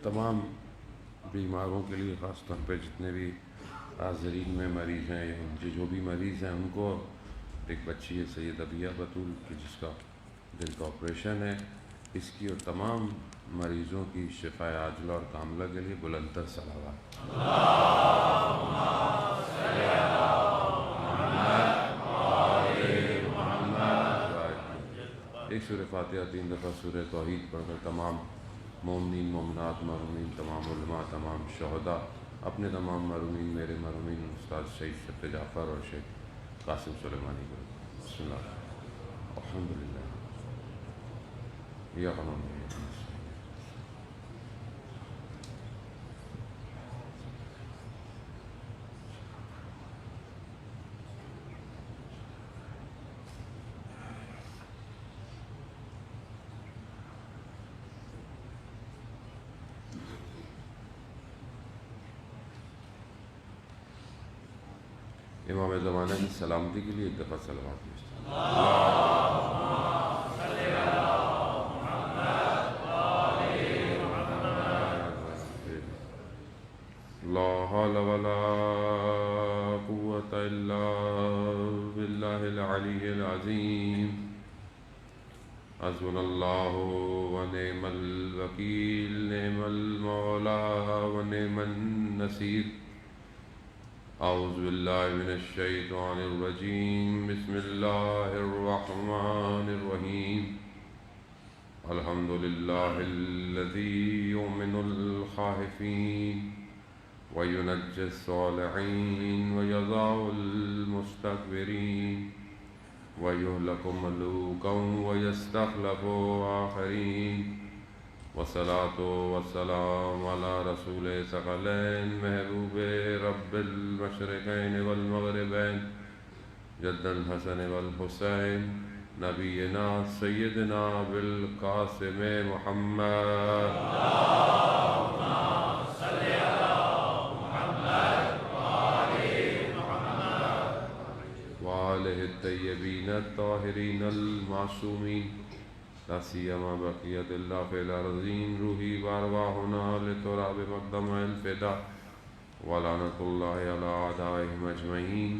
تمام بیماروں کے لیے، خاص طور پہ جتنے بھی حاضرین میں مریض ہیں یا جو بھی مریض ہیں ان کو، ایک بچی ہے سید عبیہ بطول کی جس کا دل کا آپریشن ہے، اس کی اور تمام مریضوں کی شفاء عاجلہ اور کاملہ کے لیے بلندتر صلوات۔ ایک سورہ فاتحہ 3 دفعہ سورہ توحید پڑھ کر تمام مومنین، مومنات، مرحومین، تمام علماء، تمام شہداء، اپنے تمام مرحومین، میرے مرحومین استاد شہید شفیع جعفر اور شیخ قاسم سلیمانی کو بسم اللہ الحمدللہ یا قانون امام زمانہ کی سلامتی کے لیے ایک دفعہ صلوات بھیجتے لا حول ولا قوة الا باللہ العلی العظیم حسبنا اللہ ونعم الوکیل نعم المولا ونعم النصیر اعوذ باللہ من الشیطان الرجیم بسم اللہ الرحمن الرحیم الحمد للہ الذی یؤمن الخائفین وینجی الصالحین ویضع المستکبرین ویہلک ملوکا ویستخلف آخرین والصلاة والسلام علی رسول ثقلین محبوب رب المشرقین والمغربین جد الحسن والحسین نبینا سیدنا بالقاسم محمد وآلہ الطیبین الطاہرین المعصومین لا سیما بقیت اللہ فی الارضین روحی وارواحنا لتراب مقدم الفدا ولعنت اللہ علی اعدائهم اجمعین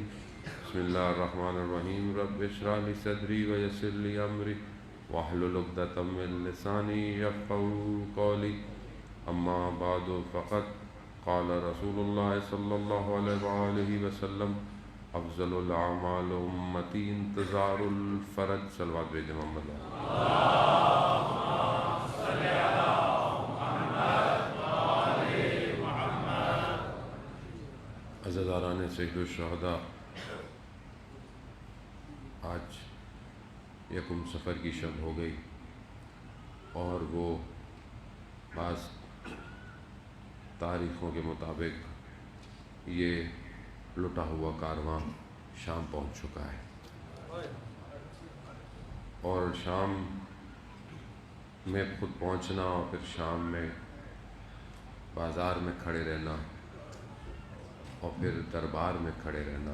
بسم اللہ الرحمن الرحیم رب اشرح لی صدری ویسر لی امری واحلل عقدۃ من لسانی یفقهوا قولی اما بعد فقد قال رسول اللہ صلی اللہ علیہ وآلہ وسلم افضل الاعمال امتی انتظار الفرج صلوات بھیجیں محمد عزیزاران سید الشہداء، آج یکم سفر کی شب ہو گئی اور وہ بعض تاریخوں کے مطابق یہ لٹا ہوا کارواں شام پہنچ چکا ہے اور شام میں خود پہنچنا اور پھر شام میں بازار میں کھڑے رہنا اور پھر دربار میں کھڑے رہنا،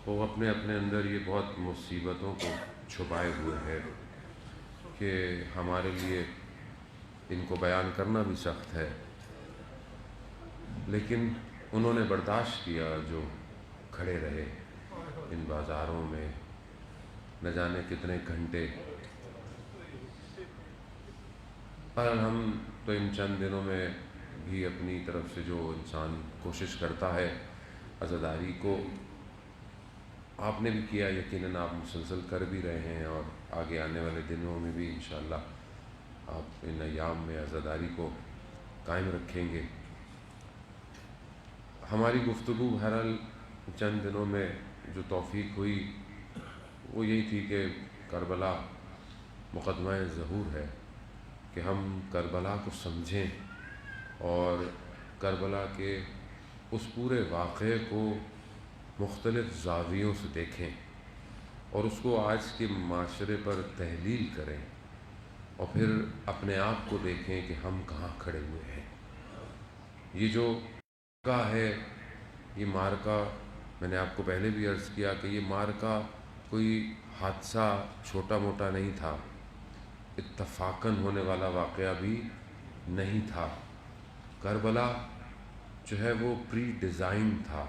وہ اپنے اپنے اندر یہ بہت مصیبتوں کو چھپائے ہوئے ہے کہ ہمارے لیے ان کو بیان کرنا بھی سخت ہے، لیکن انہوں نے برداشت کیا جو کھڑے رہے ان بازاروں میں نہ جانے کتنے گھنٹے۔ اور ہم تو ان چند دنوں میں بھی اپنی طرف سے جو انسان کوشش کرتا ہے عزاداری کو، آپ نے بھی کیا، یقیناً آپ مسلسل کر بھی رہے ہیں اور آگے آنے والے دنوں میں بھی انشاءاللہ آپ ان ایام میں عزاداری کو قائم رکھیں گے۔ ہماری گفتگو بہرحال چند دنوں میں جو توفیق ہوئی وہ یہی تھی کہ کربلا مقدمہ ظہور ہے، کہ ہم کربلا کو سمجھیں اور کربلا کے اس پورے واقعے کو مختلف زاویوں سے دیکھیں اور اس کو آج کے معاشرے پر تحلیل کریں اور پھر اپنے آپ کو دیکھیں کہ ہم کہاں کھڑے ہوئے ہیں۔ یہ جو مارکا ہے، یہ مارکا میں نے آپ کو پہلے بھی عرض کیا کہ یہ مارکا کوئی حادثہ چھوٹا موٹا نہیں تھا، اتفاقاً ہونے والا واقعہ بھی نہیں تھا۔ کربلا جو ہے وہ پری ڈیزائن تھا،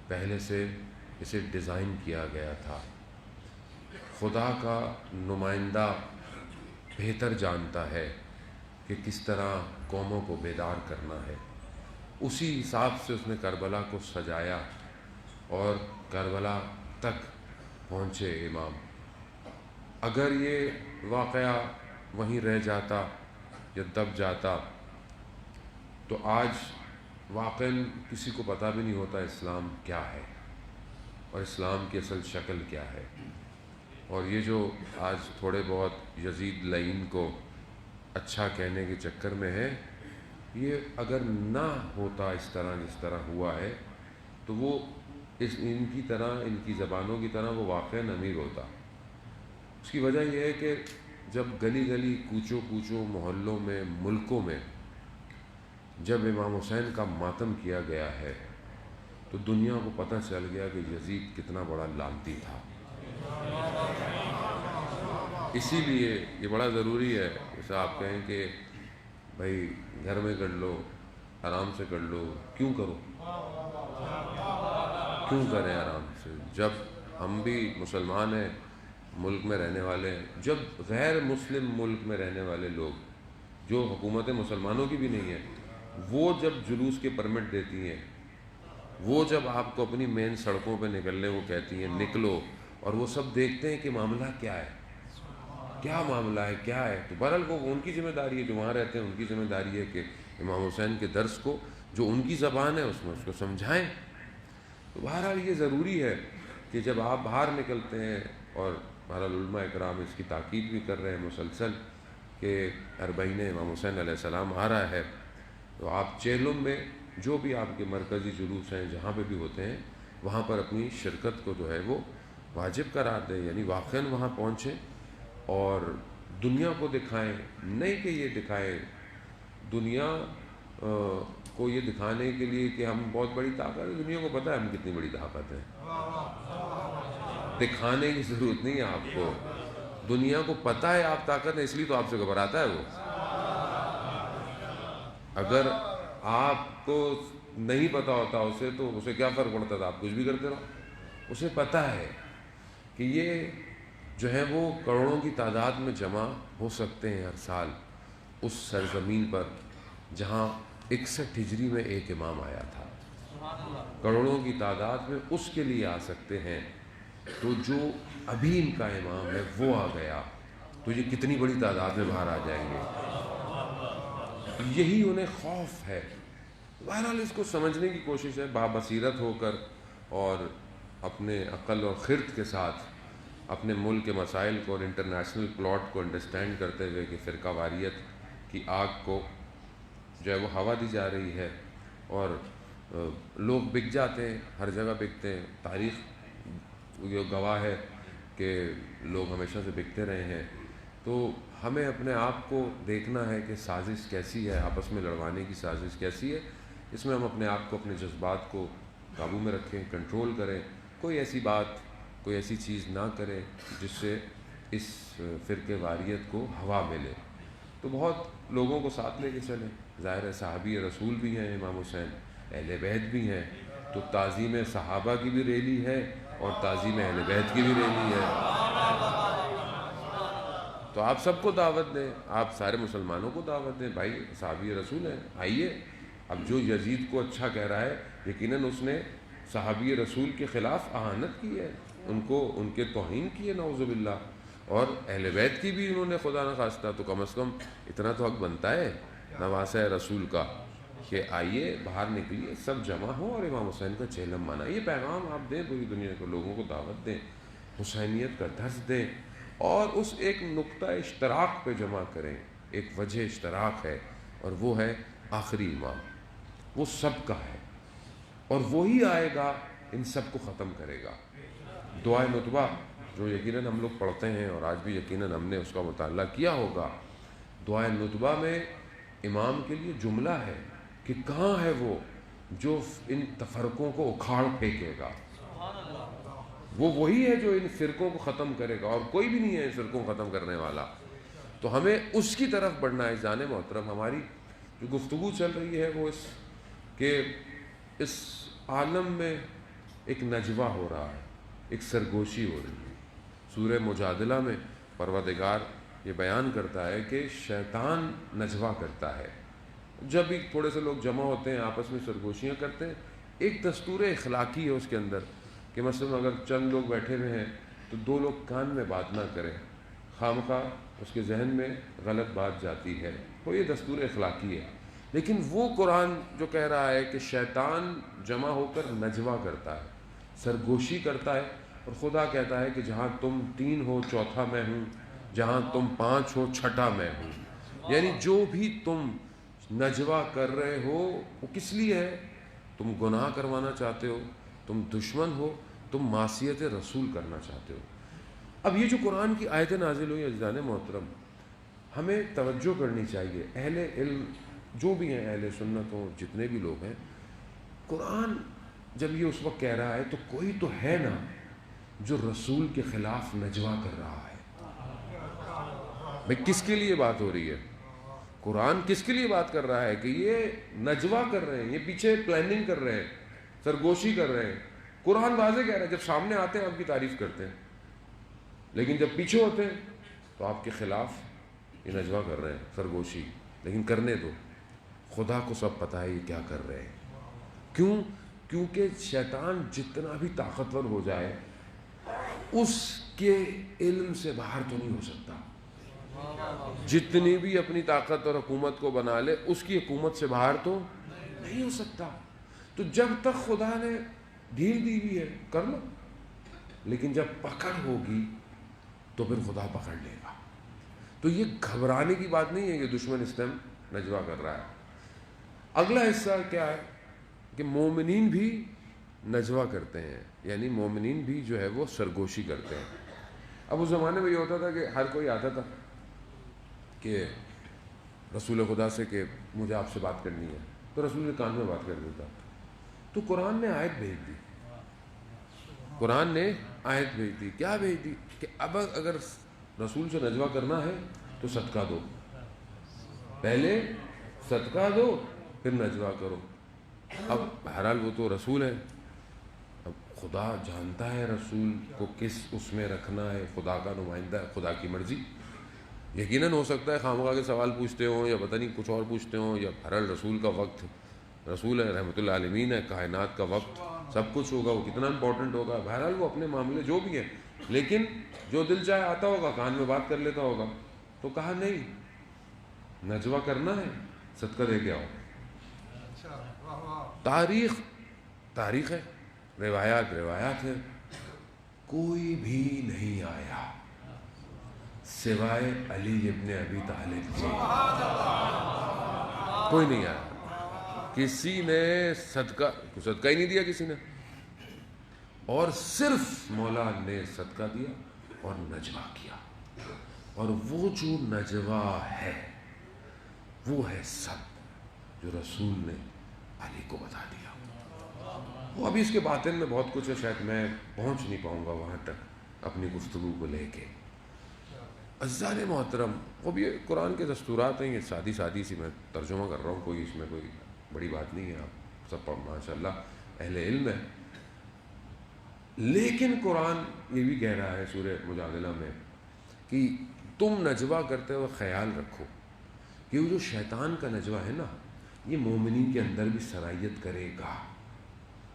پہلے سے اسے ڈیزائن کیا گیا تھا۔ خدا کا نمائندہ بہتر جانتا ہے کہ کس طرح قوموں کو بیدار کرنا ہے، اسی حساب سے اس نے کربلا کو سجایا اور کربلا تک پہنچے امام۔ اگر یہ واقعہ وہیں رہ جاتا یا دب جاتا تو آج واقعاً کسی کو پتہ بھی نہیں ہوتا اسلام کیا ہے اور اسلام کی اصل شکل کیا ہے۔ اور یہ جو آج تھوڑے بہت یزید لعین کو اچھا کہنے کے چکر میں ہے، یہ اگر نہ ہوتا اس طرح جس طرح ہوا ہے تو وہ ان کی طرح، ان کی زبانوں کی طرح وہ واقعاً امیر ہوتا۔ اس کی وجہ یہ ہے کہ جب گلی گلی، کوچوں کوچوں، محلوں میں، ملکوں میں جب امام حسین کا ماتم کیا گیا ہے تو دنیا کو پتہ چل گیا کہ یزید کتنا بڑا لعنتی تھا۔ اسی لیے یہ بڑا ضروری ہے، جیسے آپ کہیں کہ بھائی گھر میں کر لو، آرام سے کر لو، کیوں کرو؟ کیوں کریں آرام سے؟ جب ہم بھی مسلمان ہیں، ملک میں رہنے والے ہیں، جب غیر مسلم ملک میں رہنے والے لوگ جو حکومت مسلمانوں کی بھی نہیں ہے، وہ جب جلوس کے پرمٹ دیتی ہیں، وہ جب آپ کو اپنی مین سڑکوں پہ نکلنے کو کہتی ہیں نکلو، اور وہ سب دیکھتے ہیں کہ معاملہ کیا ہے، کیا معاملہ ہے، کیا ہے، تو بہرحال وہ ان کی ذمہ داری ہے، جو وہاں رہتے ہیں ان کی ذمہ داری ہے کہ امام حسین کے درس کو جو ان کی زبان ہے اس میں اس کو سمجھائیں۔ تو بہرحال یہ ضروری ہے کہ جب آپ باہر نکلتے ہیں، اور بہرحال علماء اکرام اس کی تاکید بھی کر رہے ہیں مسلسل کہ اربعین امام حسین علیہ السلام آ رہا ہے، تو آپ چہلم میں جو بھی آپ کے مرکزی جلوس ہیں جہاں پہ بھی ہوتے ہیں وہاں پر اپنی شرکت کو جو ہے وہ واجب قرار دیں، یعنی واقعاً وہاں پہنچیں اور دنیا کو دکھائیں، نہیں کہ یہ دکھائیں دنیا کو یہ دکھانے کے لیے کہ ہم بہت بڑی طاقت ہے، دنیا کو پتہ ہے ہم کتنی بڑی طاقت ہے، دکھانے کی ضرورت نہیں ہے آپ کو، دنیا کو پتہ ہے آپ طاقت ہے، اس لیے تو آپ سے گھبراتا ہے وہ۔ اگر آپ کو نہیں پتہ ہوتا اسے تو اسے کیا فرق پڑتا تھا، آپ کچھ بھی کرتے رہو۔ اسے پتہ ہے کہ یہ جو ہے وہ کروڑوں کی تعداد میں جمع ہو سکتے ہیں ہر سال اس سرزمین پر جہاں 61 ہجری میں ایک امام آیا تھا، کروڑوں کی تعداد میں اس کے لیے آ سکتے ہیں، تو جو ابھی ان کا امام ہے وہ آ گیا تو یہ کتنی بڑی تعداد میں باہر آ جائیں گے، یہی انہیں خوف ہے۔ بہرحال اس کو سمجھنے کی کوشش ہے بابصیرت ہو کر اور اپنے عقل اور خرد کے ساتھ اپنے ملک کے مسائل کو اور انٹرنیشنل پلاٹ کو انڈرسٹینڈ کرتے ہوئے کہ فرقہ واریت کی آگ کو جو ہے وہ ہوا دی جا رہی ہے اور لوگ بک جاتے ہیں، ہر جگہ بکتے ہیں، تاریخ یہ گواہ ہے کہ لوگ ہمیشہ سے بکتے رہے ہیں۔ تو ہمیں اپنے آپ کو دیکھنا ہے کہ سازش کیسی ہے، آپس میں لڑوانے کی سازش کیسی ہے، اس میں ہم اپنے آپ کو، اپنے جذبات کو قابو میں رکھیں، کنٹرول کریں، کوئی ایسی بات، کوئی ایسی چیز نہ کریں جس سے اس فرقے واریت کو ہوا ملے۔ تو بہت لوگوں کو ساتھ لے کے چلیں، ظاہر ہے صحابی رسول بھی ہیں امام حسین، اہل بیت بھی ہیں، تو تعظیم صحابہ کی بھی ریلی ہے اور تعظیم اہل بیت کی بھی ریلی ہے، تو آپ سب کو دعوت دیں، آپ سارے مسلمانوں کو دعوت دیں، بھائی صحابی رسول ہیں، آئیے۔ اب جو یزید کو اچھا کہہ رہا ہے یقیناً اس نے صحابی رسول کے خلاف اہانت کی ہے، ان کو، ان کے توہین کی ہے نعوذ باللہ، اور اہل بیت کی بھی انہوں نے خدا نخواستہ، تو کم از کم اتنا تو حق بنتا ہے نواسہ رسول کا کہ آئیے، باہر نکلیے، سب جمع ہوں اور امام حسین کا چہلم منائیں۔ یہ پیغام آپ دیں پوری دنیا کو، لوگوں کو دعوت دیں، حسینیت کا درس دیں اور اس ایک نقطہ اشتراک پہ جمع کریں، ایک وجہ اشتراک ہے اور وہ ہے آخری امام، وہ سب کا ہے اور وہی آئے گا ان سب کو ختم کرے گا۔ دعائے نطبہ جو یقیناً ہم لوگ پڑھتے ہیں اور آج بھی یقیناً ہم نے اس کا مطالعہ کیا ہوگا، دعائے نطبہ میں امام کے لیے جملہ ہے کہ کہاں ہے وہ جو ان تفرقوں کو اکھاڑ پھینکے گا، وہ وہی ہے جو ان فرقوں کو ختم کرے گا اور کوئی بھی نہیں ہے ان فرقوں کو ختم کرنے والا۔ تو تو ہمیں اس کی طرف بڑھنا ہے. جان محترم، ہماری جو گفتگو چل رہی ہے وہ اس عالم میں ایک نجوہ ہو رہا ہے، ایک سرگوشی ہو رہی ہے. سورہ مجادلہ میں پروردگار یہ بیان کرتا ہے کہ شیطان نجوہ کرتا ہے. جب بھی تھوڑے سے لوگ جمع ہوتے ہیں آپس میں سرگوشیاں کرتے ہیں، ایک دستور اخلاقی ہے اس کے اندر کہ مثلا اگر چند لوگ بیٹھے ہوئے ہیں تو 2 لوگ کان میں بات نہ کریں، خامخواہ اس کے ذہن میں غلط بات جاتی ہے. تو یہ دستور اخلاقی ہے. لیکن وہ قرآن جو کہہ رہا ہے کہ شیطان جمع ہو کر نجوہ کرتا ہے، سرگوشی کرتا ہے، اور خدا کہتا ہے کہ جہاں تم 3 ہو چوتھا میں ہوں، جہاں تم 5 ہو چھٹا میں ہوں. یعنی جو بھی تم نجوہ کر رہے ہو وہ کس لیے ہے؟ تم گناہ کروانا چاہتے ہو، تم دشمن ہو، تم معصیت رسول کرنا چاہتے ہو. اب یہ جو قرآن کی آیتیں نازل ہوئی عزیزان محترم، ہمیں توجہ کرنی چاہیے. اہل علم جو بھی ہیں، اہل سنت ہوں، جتنے بھی لوگ ہیں، قرآن جب یہ اس وقت کہہ رہا ہے تو کوئی تو ہے نا جو رسول کے خلاف نجوہ کر رہا ہے. بھئی کس کے لیے بات ہو رہی ہے؟ قرآن کس کے لیے بات کر رہا ہے کہ یہ نجوہ کر رہے ہیں، یہ پیچھے پلاننگ کر رہے ہیں، سرگوشی کر رہے ہیں. قرآن واضح کہہ رہا ہے جب سامنے آتے ہیں آپ کی تعریف کرتے ہیں، لیکن جب پیچھے ہوتے ہیں تو آپ کے خلاف یہ نجوہ کر رہے ہیں، سرگوشی. لیکن کرنے دو، خدا کو سب پتہ ہے یہ کیا کر رہے ہیں. کیوں؟ کیونکہ شیطان جتنا بھی طاقتور ہو جائے اس کے علم سے باہر تو نہیں ہو سکتا. جتنی بھی اپنی طاقت اور حکومت کو بنا لے اس کی حکومت سے باہر تو نہیں ہو سکتا. تو جب تک خدا نے ڈھیل دی ہوئی ہے کر لو، لیکن جب پکڑ ہوگی تو پھر خدا پکڑ لے گا. تو یہ گھبرانے کی بات نہیں ہے کہ دشمن اس ٹائم نجوہ کر رہا ہے. اگلا حصہ کیا ہے کہ مومنین بھی نجوہ کرتے ہیں، یعنی مومنین بھی جو ہے وہ سرگوشی کرتے ہیں. اب اس زمانے میں یہ ہوتا تھا کہ ہر کوئی آتا تھا کہ رسول خدا سے کہ مجھے آپ سے بات کرنی ہے، تو رسول کے کان میں بات کر دیتا. تو قرآن نے آیت بھیج دی، قرآن نے آیت بھیج دی. کیا بھیج دی؟ کہ اب اگر رسول سے نجوہ کرنا ہے تو صدقہ دو، پہلے صدقہ دو پھر نجوہ کرو. اب بہرحال وہ تو رسول ہے، اب خدا جانتا ہے رسول کو کس اس میں رکھنا ہے، خدا کا نمائندہ ہے، خدا کی مرضی. یقیناً ہو سکتا ہے خامخواہ کے سوال پوچھتے ہوں یا پتہ نہیں کچھ اور پوچھتے ہوں، یا بہرحال رسول کا وقت، رسول ہے، رحمۃ اللہ عالمین ہے، کائنات کا وقت، سب کچھ ہوگا، وہ کتنا امپورٹنٹ ہوگا. بہرحال وہ اپنے معاملے جو بھی ہیں، لیکن جو دل چاہے آتا ہوگا کان میں بات کر لیتا ہوگا. تو کہا نہیں، نجوہ کرنا ہے صدقہ دے کے آؤ. تاریخ ہے، روایات ہیں. کوئی بھی نہیں آیا سوائے علی ابن ابی طالب کے، کوئی نہیں آیا. کسی نے صدقہ ہی نہیں دیا کسی نے، اور صرف مولا نے صدقہ دیا اور نجوہ کیا. اور وہ جو نجوہ ہے وہ ہے سب جو رسول نے علی کو بتا دیا. وہ ابھی اس کے باطن میں بہت کچھ ہے، شاید میں پہنچ نہیں پاؤں گا وہاں تک اپنی گفتگو کو لے کے. عزیزان محترم، وہ بھی قرآن کے دستورات ہیں، یہ سادی سی میں ترجمہ کر رہا ہوں، کوئی اس میں کوئی بڑی بات نہیں ہے. آپ سب ماشاء اللہ اہل علم ہے. لیکن قرآن یہ بھی کہہ رہا ہے سورہ مجادلہ میں کہ تم نجوہ کرتے ہوئے خیال رکھو کہ وہ جو شیطان کا نجوہ ہے نا، یہ مومنین کے اندر بھی سرایت کرے گا.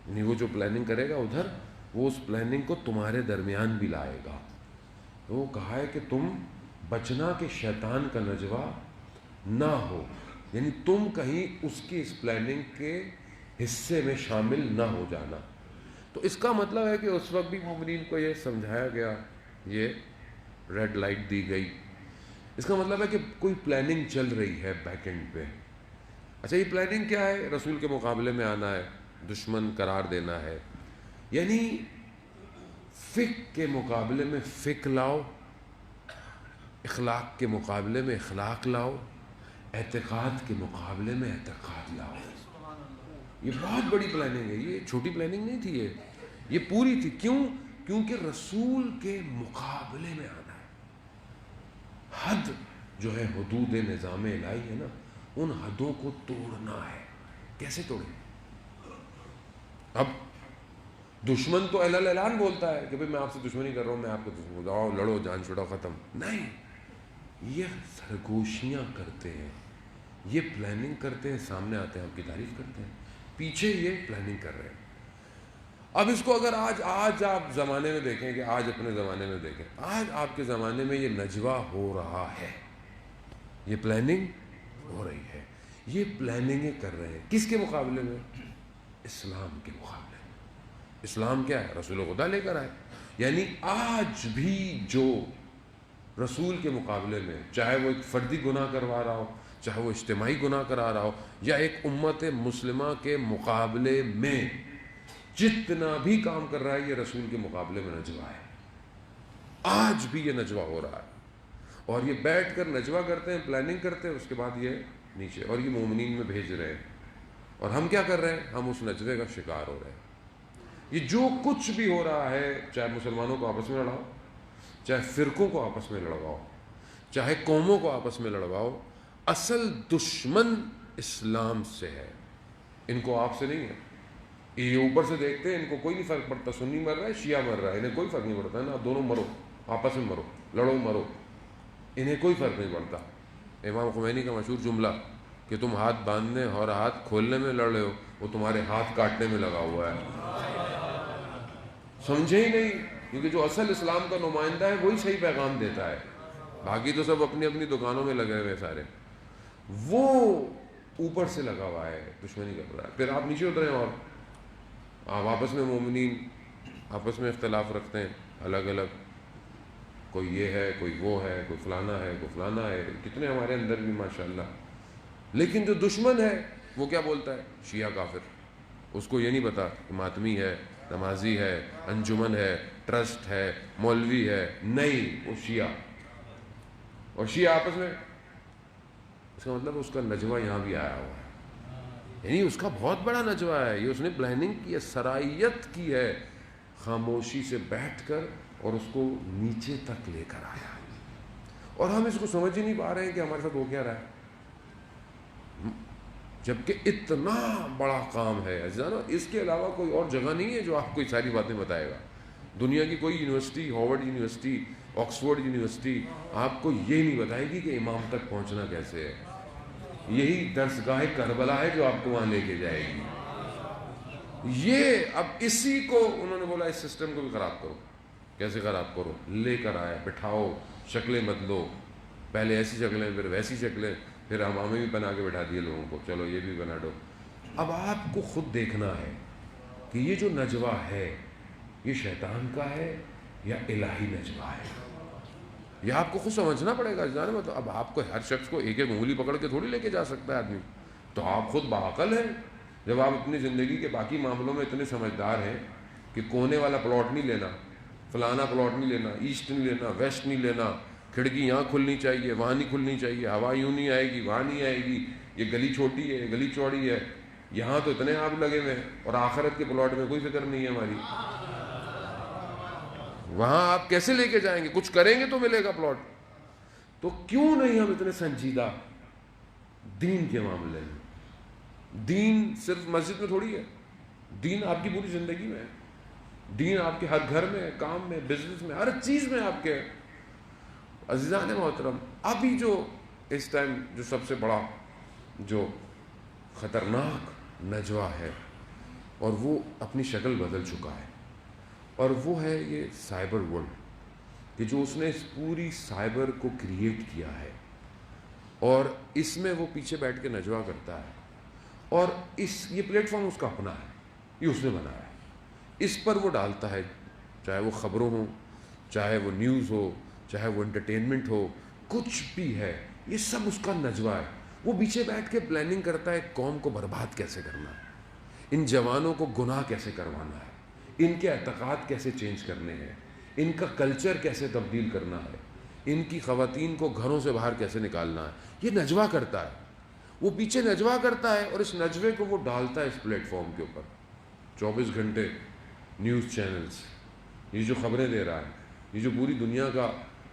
یعنی وہ جو پلاننگ کرے گا ادھر، وہ اس پلاننگ کو تمہارے درمیان بھی لائے گا. تو وہ کہا ہے کہ تم بچنا کہ شیطان کا نجوہ نہ ہو، یعنی تم کہیں اس کی اس پلاننگ کے حصے میں شامل نہ ہو جانا. تو اس کا مطلب ہے کہ اس وقت بھی مومنین کو یہ سمجھایا گیا، یہ ریڈ لائٹ دی گئی. اس کا مطلب ہے کہ کوئی پلاننگ چل رہی ہے بیک اینڈ پہ. اچھا یہ پلاننگ کیا ہے؟ رسول کے مقابلے میں آنا ہے، دشمن قرار دینا ہے. یعنی فقہ کے مقابلے میں فقہ لاؤ، اخلاق کے مقابلے میں اخلاق لاؤ، اعتقاد کے مقابلے میں اعتقاد لاؤ. یہ بہت بڑی پلاننگ ہے، یہ چھوٹی پلاننگ نہیں تھی، یہ پوری تھی. کیوں؟ کیونکہ رسول کے مقابلے میں آنا ہے. حد جو ہے حدود نظام الہی ہے نا، ان حدوں کو توڑنا ہے. کیسے توڑیں؟ اب دشمن تو اعلان بولتا ہے کہ بھئی میں آپ سے دشمنی کر رہا ہوں، میں آپ کو دشمن، آؤ لڑو، جان چھڑاؤ، ختم. نہیں، یہ سرگوشیاں کرتے ہیں، یہ پلاننگ کرتے ہیں، سامنے آتے ہیں، آپ کی تعریف کرتے ہیں، پیچھے یہ پلاننگ کر رہے ہیں. اب اس کو اگر آج آپ زمانے میں دیکھیں، کہ آج اپنے زمانے میں دیکھیں، آج آپ کے زمانے میں یہ نجوہ ہو رہا ہے، یہ پلاننگ ہو رہی ہے، یہ پلاننگیں کر رہے ہیں. کس کے مقابلے میں؟ اسلام کے مقابلے میں. اسلام کیا ہے؟ رسول خدا لے کر آئے. یعنی آج بھی جو رسول کے مقابلے میں، چاہے وہ ایک فردی گناہ کروا رہا ہو، چاہے وہ اجتماعی گناہ کرا رہا ہو، یا ایک امت مسلمہ کے مقابلے میں جتنا بھی کام کر رہا ہے، یہ رسول کے مقابلے میں نجوہ ہے. آج بھی یہ نجوہ ہو رہا ہے، اور یہ بیٹھ کر نجوہ کرتے ہیں، پلاننگ کرتے ہیں، اس کے بعد یہ نیچے، اور یہ مومنین میں بھیج رہے ہیں. اور ہم کیا کر رہے ہیں؟ ہم اس نجوے کا شکار ہو رہے ہیں. یہ جو کچھ بھی ہو رہا ہے، چاہے مسلمانوں کو آپس میں لڑاؤ، چاہے فرقوں کو آپس میں لڑواؤ، چاہے قوموں کو آپس میں لڑواؤ، اصل دشمن اسلام سے ہے، ان کو آپ سے نہیں ہے. یہ اوپر سے دیکھتے ہیں، ان کو کوئی نہیں فرق پڑتا، سنی مر رہا ہے، شیعہ مر رہا ہے، انہیں کوئی فرق نہیں پڑتا ہے نا. دونوں مرو، آپس میں مرو، لڑو مرو، انہیں کوئی فرق نہیں پڑتا. امام خمینی کا مشہور جملہ کہ تم ہاتھ باندھنے اور ہاتھ کھولنے میں لڑ رہے ہو، وہ تمہارے ہاتھ کاٹنے میں لگا ہوا ہے. سمجھے ہی نہیں، کیونکہ جو اصل اسلام کا نمائندہ ہے وہی صحیح پیغام دیتا ہے، باقی تو سب اپنی اپنی دکانوں میں لگے ہوئے سارے. وہ اوپر سے لگا ہوا ہے، دشمنی کر رہا ہے. پھر آپ نیچے اتریں، اور آپ آپس میں مومنین آپس میں اختلاف رکھتے ہیں، الگ الگ، کوئی یہ ہے، کوئی وہ ہے، کوئی فلانا ہے، کوئی فلانا ہے، کتنے ہمارے اندر بھی ماشاءاللہ. لیکن جو دشمن ہے وہ کیا بولتا ہے؟ شیعہ کافر. اس کو یہ نہیں پتا کہ ماتمی ہے، نمازی ہے، انجمن ہے، ٹرسٹ ہے، مولوی ہے، نہیں، وہ شیعہ. اور شیعہ آپس میں، اس کا مطلب اس کا نجوہ یہاں بھی آیا ہوا ہے، یعنی اس کا بہت بڑا نجوہ ہے. یہ اس نے پلاننگ کی ہے، سرائیت کی ہے، خاموشی سے بیٹھ کر، اور اس کو نیچے تک لے کر آیا. اور ہم اس کو سمجھ ہی نہیں پا رہے ہیں کہ ہمارے ساتھ ہو کیا رہا ہے، جبکہ اتنا بڑا کام ہے. اس کے علاوہ کوئی اور جگہ نہیں ہے جو آپ کو یہ ساری باتیں بتائے گا. دنیا کی کوئی university, Harvard university, Oxford university آپ کو یہ نہیں بتائے گی کہ امام تک پہنچنا کیسے ہے. یہی درسگاہ کربلا ہے جو آپ کو وہاں لے کے جائے گی. یہ اب اسی کو انہوں نے بولا اس سسٹم کو بھی خراب کرو. کیسے خراب کرو؟ لے کر آئے، بٹھاؤ، شکلیں بدلو، پہلے ایسی شکلیں، پھر ویسی شکلیں، پھر امامے بھی بنا کے بٹھا دیے لوگوں کو، چلو یہ بھی بنا دو. اب آپ کو خود دیکھنا ہے کہ یہ جو نجوہ ہے یہ شیطان کا ہے یا الہی نجوہ ہے. یہ آپ کو خود سمجھنا پڑے گا. جانے تو اب آپ کو ہر شخص کو ایک ایک انگلی پکڑ کے تھوڑی لے کے جا سکتا ہے آدمی. تو آپ خود باعقل ہیں جب آپ اپنی زندگی کے باقی معاملوں میں اتنے سمجھدار ہیں کہ کونے والا پلاٹ نہیں لینا، فلانا پلاٹ نہیں لینا، ایسٹ نہیں لینا، ویسٹ نہیں لینا، کھڑکی یہاں کھلنی چاہیے، وہاں نہیں کھلنی چاہیے، ہوا یوں نہیں آئے گی، وہاں نہیں آئے گی، یہ گلی چھوٹی ہے، یہ گلی چوڑی ہے، یہاں تو اتنے آپ لگے ہوئے ہیں، اور آخرت کے پلاٹ میں کوئی فکر نہیں ہے ہماری. وہاں آپ کیسے لے کے جائیں گے؟ کچھ کریں گے تو ملے گا پلاٹ. تو کیوں نہیں ہم اتنے سنجیدہ دین کے معاملے میں؟ دین صرف مسجد میں تھوڑی ہے، دین آپ کی پوری زندگی میں ہے. دین آپ کے ہر گھر میں، کام میں، بزنس میں، ہر چیز میں آپ کے. عزیزان محترم، ابھی جو اس ٹائم جو سب سے بڑا جو خطرناک نجوہ ہے، اور وہ اپنی شکل بدل چکا ہے، اور وہ ہے یہ سائبر ورلڈ، کہ جو اس نے اس پوری سائبر کو کریٹ کیا ہے، اور اس میں وہ پیچھے بیٹھ کے نجوہ کرتا ہے. اور یہ پلیٹ فارم اس کا اپنا ہے، یہ اس نے بنایا ہے. اس پر وہ ڈالتا ہے، چاہے وہ خبروں ہوں، چاہے وہ نیوز ہو، چاہے وہ انٹرٹینمنٹ ہو، کچھ بھی ہے، یہ سب اس کا نجوہ ہے. وہ پیچھے بیٹھ کے پلاننگ کرتا ہے قوم کو برباد کیسے کرنا ہے، ان جوانوں کو گناہ کیسے کروانا ہے، ان کے اعتقاد کیسے چینج کرنے ہیں، ان کا کلچر کیسے تبدیل کرنا ہے، ان کی خواتین کو گھروں سے باہر کیسے نکالنا ہے. یہ نجوہ کرتا ہے، وہ پیچھے نجوہ کرتا ہے، اور اس نجوے کو وہ ڈالتا ہے اس پلیٹ فارم کے اوپر. 24 گھنٹے نیوز چینلز، یہ جو خبریں دے رہا ہے، یہ جو پوری دنیا کا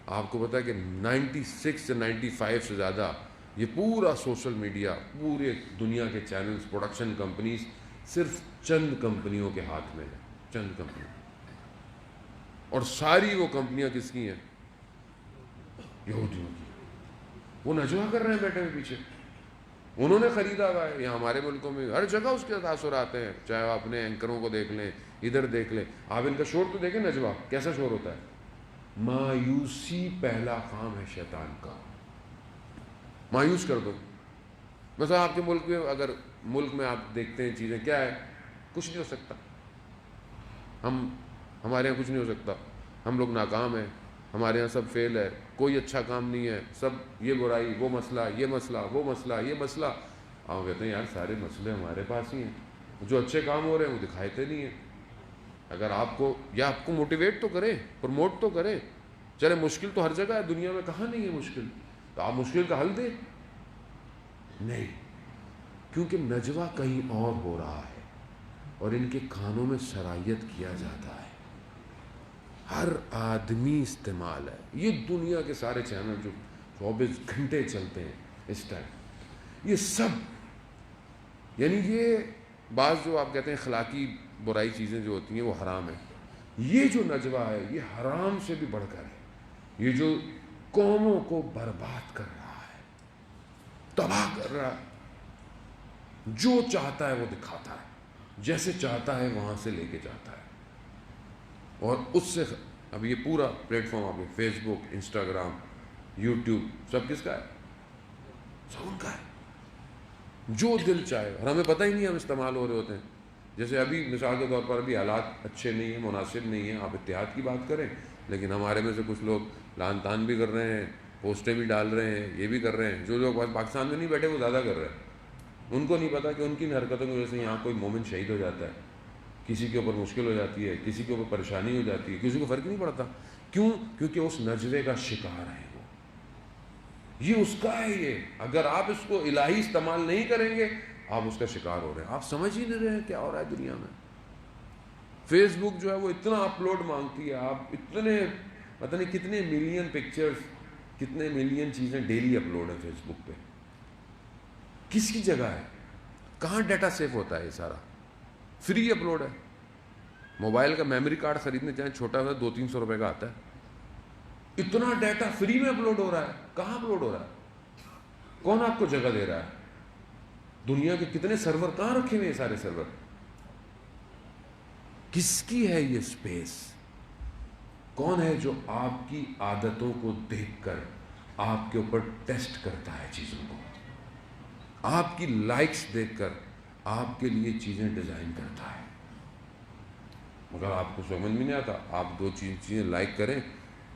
آپ کو پتا ہے کہ 96 سے 95 سے زیادہ یہ پورا سوشل میڈیا، پورے دنیا کے چینلز، پروڈکشن کمپنیز صرف چند کمپنیوں کے ہاتھ میں ہے، چند کمپنیوں، اور ساری وہ کمپنیاں کس کی ہیں؟ یہودیوں کی۔ وہ نجوا کر رہے ہیں بیٹھے ہوئے پیچھے، انہوں نے خریدا ہوا ہے۔ یہاں ہمارے ملکوں میں ہر جگہ اس کے تاثرات ہیں، چاہے آپ اپنے اینکروں کو دیکھ لیں، ادھر دیکھ لیں، آپ ان کا شور تو دیکھیں، نجوا کیسا شور ہوتا ہے؟ مایوسی پہلا کام ہے شیطان کا، مایوس کر دو۔ مثلا آپ کے ملک میں، اگر ملک میں آپ دیکھتے ہیں چیزیں کیا ہے، کچھ نہیں ہو سکتا، ہمارے یہاں کچھ نہیں ہو سکتا، ہم لوگ ناکام ہیں، ہمارے یہاں سب فیل ہے، کوئی اچھا کام نہیں ہے، سب یہ برائی، وہ مسئلہ، یہ مسئلہ، وہ مسئلہ، یہ مسئلہ۔ آپ کہتے ہیں یار سارے مسئلے ہمارے پاس ہی ہیں، جو اچھے کام ہو رہے ہیں وہ دکھائے نہیں ہیں۔ اگر آپ کو، یا آپ کو موٹیویٹ تو کریں، پروموٹ تو کریں، چلے مشکل تو ہر جگہ ہے دنیا میں، کہاں نہیں ہے مشکل، تو آپ مشکل کا حل دیں، نہیں، کیونکہ نجوا کہیں اور ہو رہا ہے اور ان کے کانوں میں سرایت کیا جاتا ہے، ہر آدمی استعمال ہے۔ یہ دنیا کے سارے چینل جو 24 گھنٹے چلتے ہیں اس ٹائم، یہ سب، یعنی یہ بعض جو آپ کہتے ہیں اخلاقی برائی چیزیں جو ہوتی ہیں وہ حرام ہے، یہ جو نجوا ہے یہ حرام سے بھی بڑھ کر ہے، یہ جو قوموں کو برباد کر رہا ہے، تباہ کر رہا ہے، جو چاہتا ہے وہ دکھاتا ہے، جیسے چاہتا ہے وہاں سے لے کے جاتا ہے، اور اس سے اب یہ پورا پلیٹ فارم آپ فیس بک، انسٹاگرام، یوٹیوب، سب کس کا ہے؟ سب ان کا ہے، جو دل چاہے، اور ہمیں پتہ ہی نہیں ہم استعمال ہو رہے ہوتے ہیں۔ جیسے ابھی مثال کے طور پر ابھی حالات اچھے نہیں ہیں، مناسب نہیں ہیں، آپ اتحاد کی بات کریں، لیکن ہمارے میں سے کچھ لوگ لان تان بھی کر رہے ہیں، پوسٹیں بھی ڈال رہے ہیں، یہ بھی کر رہے ہیں۔ جو لوگ پاکستان میں نہیں بیٹھے وہ زیادہ کر رہے ہیں، ان کو نہیں پتا کہ ان کی حرکتوں کی وجہ سے یہاں کوئی مومن شہید ہو جاتا ہے، کسی کے اوپر مشکل ہو جاتی ہے، کسی کے اوپر پریشانی ہو جاتی ہے، کسی کو فرق نہیں پڑتا، کیوں؟ کیونکہ اس نجوے کا شکار ہے وہ، یہ اس کا ہے۔ یہ اگر آپ اس کو الہی استعمال نہیں کریں گے آپ اس کا شکار ہو رہے ہیں، آپ سمجھ ہی نہیں رہے ہیں کیا ہو رہا ہے دنیا میں۔ فیس بک جو ہے وہ اتنا اپلوڈ مانگتی ہے، آپ اتنے پتہ نہیں کتنے ملین پکچرز، کتنے ملین چیزیں ڈیلی اپلوڈ ہیں فیس بک پہ، کس کی جگہ ہے؟ کہاں ڈیٹا سیف ہوتا ہے؟ یہ سارا فری اپلوڈ ہے۔ موبائل کا میموری کارڈ خریدنے جائیں چھوٹا سا 200-300 روپے کا آتا ہے، اتنا ڈیٹا فری میں اپلوڈ ہو رہا ہے، کہاں اپلوڈ ہو رہا ہے؟ کون آپ کو جگہ دے رہا ہے؟ دنیا کے کتنے سرور کہاں رکھے ہوئے ہیں؟ سارے سرور کس کی ہے؟ یہ سپیس کون ہے جو آپ کی عادتوں کو دیکھ کر آپ کے اوپر ٹیسٹ کرتا ہے چیزوں کو، آپ کی لائکس دیکھ کر آپ کے لیے چیزیں ڈیزائن کرتا ہے؟ مگر آپ کو سمجھ میں نہیں آتا، آپ دو چیزیں لائک کریں،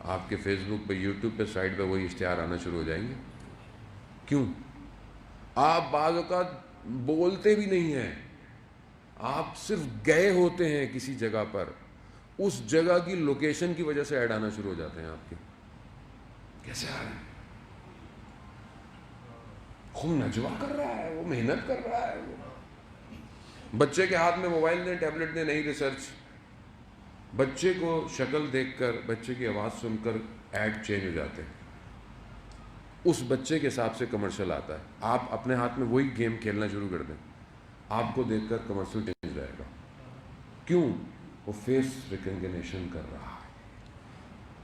آپ کے فیس بک پہ، یوٹیوب پہ سائٹ پہ وہی اشتہار آنا شروع ہو جائیں گے۔ کیوں؟ آپ بعض اوقات بولتے بھی نہیں ہیں، آپ صرف گئے ہوتے ہیں کسی جگہ پر، اس جگہ کی لوکیشن کی وجہ سے ایڈ آنا شروع ہو جاتے ہیں آپ کے۔ کیسے آ رہے ہیں؟ خود نجوا کر رہا ہے وہ، محنت کر رہا ہے وہ۔ بچے کے ہاتھ میں موبائل دیں، ٹیبلٹ دیں، نہیں ریسرچ، بچے کو شکل دیکھ کر، بچے کی آواز سن کر ایڈ چینج ہو جاتے ہیں، اس بچے کے حساب سے کمرشل آتا ہے۔ آپ اپنے ہاتھ میں وہی گیم کھیلنا شروع کر دیں، آپ کو دیکھ کر کمرشل چینج رہے گا۔ کیوں؟ وہ فیس ریکگنیشن کر رہا ہے۔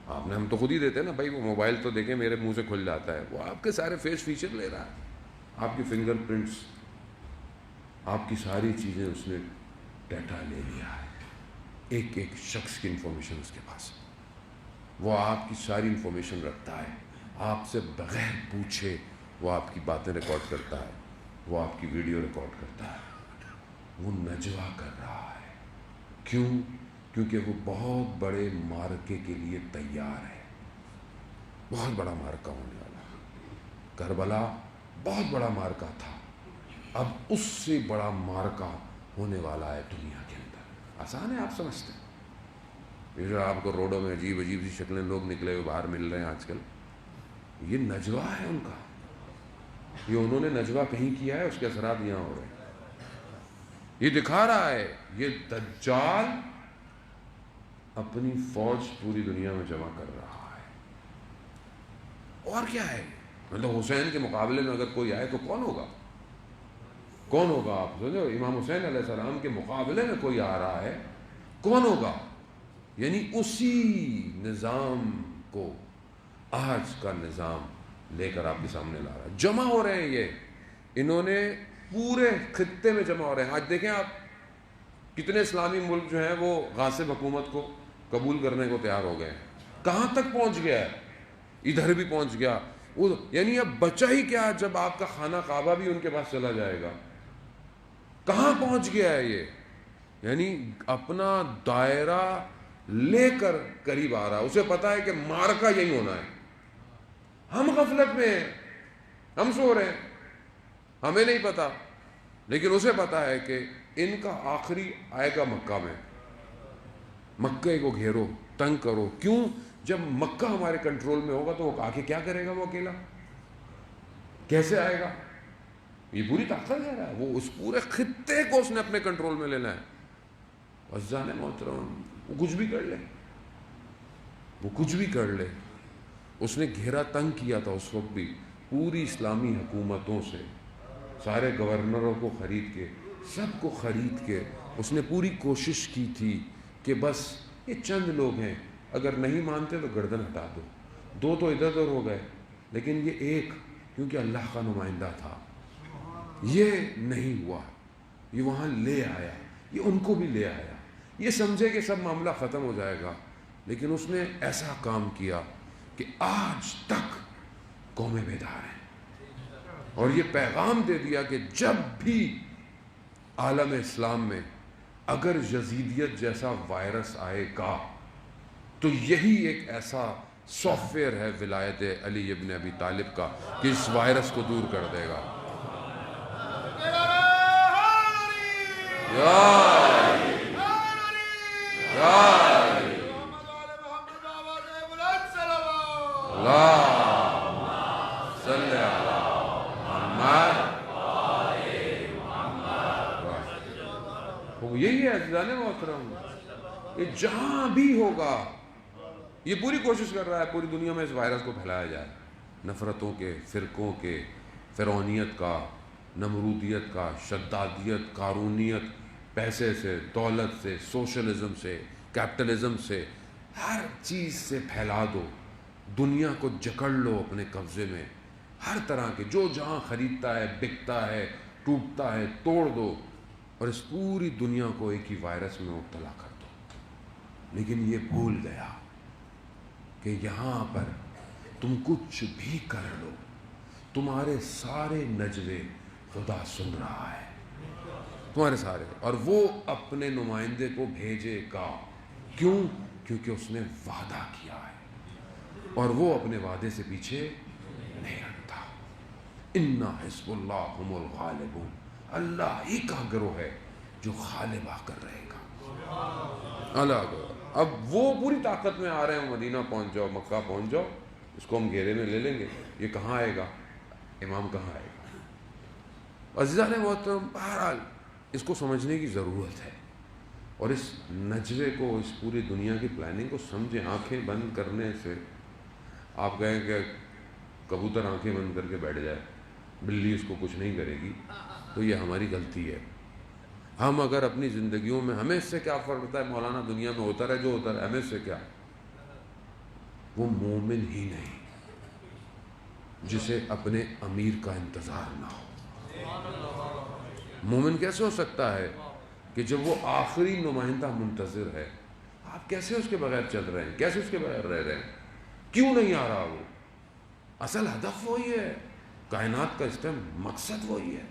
آپ نے، ہم تو خود ہی دیتے ہیں نا بھائی، وہ موبائل تو دیکھیں میرے منہ سے کھل جاتا ہے، وہ آپ کے سارے فیس فیچر لے رہا ہے، آپ کی فنگر پرنٹس، آپ کی ساری چیزیں اس نے ڈیٹا لے لیا ہے، ایک ایک شخص کی انفارمیشن اس کے پاس، وہ آپ کی ساری انفارمیشن رکھتا ہے، آپ سے بغیر پوچھے وہ آپ کی باتیں ریکارڈ کرتا ہے، وہ آپ کی ویڈیو ریکارڈ کرتا ہے، وہ نجوا کر رہا ہے۔ کیوں؟ کیونکہ وہ بہت بڑے معرکے کے لیے تیار ہے، بہت بڑا معرکہ ہونے والا ہے۔ کربلا بہت بڑا معرکہ تھا، اب اس سے بڑا معرکہ ہونے والا ہے دنیا کے اندر۔ آسان ہے، آپ سمجھتے ہیں؟ یہ جو آپ کو روڈوں میں عجیب عجیب سی شکلیں لوگ نکلے ہوئے باہر مل رہے ہیں آج کل، یہ نجوا ہے ان کا، یہ انہوں نے نجوا کہیں کیا ہے، اس کے اثرات یہاں ہو رہے ہیں۔ یہ دکھا رہا ہے، یہ دجال اپنی فوج پوری دنیا میں جمع کر رہا ہے، اور کیا ہے؟ مطلب حسین کے مقابلے میں اگر کوئی آئے تو کون ہوگا؟ کون ہوگا؟ آپ سمجھو، امام حسین علیہ السلام کے مقابلے میں کوئی آ رہا ہے، کون ہوگا؟ یعنی اسی نظام کو آج کا نظام لے کر آپ کے سامنے لا رہا ہے. جمع ہو رہے ہیں یہ، انہوں نے پورے خطے میں جمع ہو رہے ہیں. آج دیکھیں آپ کتنے اسلامی ملک جو ہیں وہ غاصب حکومت کو قبول کرنے کو تیار ہو گئے ہیں. کہاں تک پہنچ گیا ہے؟ ادھر بھی پہنچ گیا. یعنی اب بچا ہی کیا جب آپ کا خانہ کعبہ بھی ان کے پاس چلا جائے گا. کہاں پہنچ گیا ہے یہ؟ یعنی اپنا دائرہ لے کر قریب آ رہا ہے. اسے پتا ہے کہ معرکہ یہی ہونا ہے. ہم غفلت میں ہیں، ہم سو رہے ہیں، ہمیں نہیں پتا، لیکن اسے پتا ہے کہ ان کا آخری آئے گا مکہ میں. مکے کو گھیرو، تنگ کرو. کیوں؟ جب مکہ ہمارے کنٹرول میں ہوگا تو وہ آ کے کیا کرے گا؟ وہ اکیلا کیسے آئے گا؟ یہ پوری طاقت ہے رہا ہے. وہ اس پورے خطے کو اس نے اپنے کنٹرول میں لینا ہے. عزیزان محترم، وہ کچھ بھی کر لے، وہ کچھ بھی کر لے. اس نے گھیرا تنگ کیا تھا اس وقت بھی پوری اسلامی حکومتوں سے، سارے گورنروں کو خرید کے، سب کو خرید کے اس نے پوری کوشش کی تھی کہ بس یہ چند لوگ ہیں، اگر نہیں مانتے تو گردن ہٹا دو. دو تو ادھر ادھر ہو گئے، لیکن یہ ایک کیونکہ اللہ کا نمائندہ تھا، یہ نہیں ہوا. یہ وہاں لے آیا، یہ ان کو بھی لے آیا. یہ سمجھے کہ سب معاملہ ختم ہو جائے گا، لیکن اس نے ایسا کام کیا کہ آج تک قومیں بیدار ہیں. اور یہ پیغام دے دیا کہ جب بھی عالم اسلام میں اگر یزیدیت جیسا وائرس آئے گا تو یہی ایک ایسا سافٹ ویئر ہے ولایت علی ابن ابی طالب کا کہ اس وائرس کو دور کر دے گا. یہی ہے عزیزان محترم. یہ جہاں بھی ہوگا یہ پوری کوشش کر رہا ہے پوری دنیا میں اس وائرس کو پھیلایا جائے. نفرتوں کے، فرقوں کے، فرعونیت کا، نمرودیت کا، شدادیت، قارونیت، پیسے سے، دولت سے، سوشلزم سے، کیپٹلزم سے، ہر چیز سے پھیلا دو. دنیا کو جکڑ لو اپنے قبضے میں. ہر طرح کے جو جہاں خریدتا ہے، بکتا ہے، ٹوٹتا ہے، توڑ دو، اور اس پوری دنیا کو ایک ہی وائرس میں مبتلا کر دو. لیکن یہ بھول گیا کہ یہاں پر تم کچھ بھی کر لو، تمہارے سارے نجوے خدا سن رہا ہے، تمہارے سارے. اور وہ اپنے نمائندے کو بھیجے گا. کیوں؟ کیونکہ اس نے وعدہ کیا ہے اور وہ اپنے وعدے سے پیچھے نہیں ہٹتا. اِنَّ حِزْبَ اللَّهِ هُمُ الْغَالِبُونَ. اللہ ہی کا گروہ ہے جو غالب آ کر رہے گا. اللہ. اب وہ پوری طاقت میں آ رہے ہیں. مدینہ پہنچ جاؤ، مکہ پہنچ جاؤ، اس کو ہم گھیرے میں لے لیں گے. یہ کہاں آئے گا؟ امام کہاں آئے گا؟ عزیزان محترم، بہرحال اس کو سمجھنے کی ضرورت ہے، اور اس نجوے کو، اس پوری دنیا کی پلاننگ کو سمجھیں. آنکھیں بند کرنے سے آپ کہیں کہ کبوتر آنکھیں بند کر کے بیٹھ جائے، بلی اس کو کچھ نہیں کرے گی، تو یہ ہماری غلطی ہے. ہم اگر اپنی زندگیوں میں، ہمیں اس سے کیا فرق پڑتا ہے مولانا، دنیا میں ہوتا رہے جو ہوتا رہے، ہمیں اس سے کیا. وہ مومن ہی نہیں جسے اپنے امیر کا انتظار نہ ہو. مومن کیسے ہو سکتا ہے کہ جب وہ آخری نمائندہ منتظر ہے، آپ کیسے اس کے بغیر چل رہے ہیں؟ کیسے اس کے بغیر رہ رہے ہیں؟ کیوں نہیں آ رہا؟ وہ اصل ہدف وہی ہے، کائنات کا اس ٹائم مقصد وہی ہے.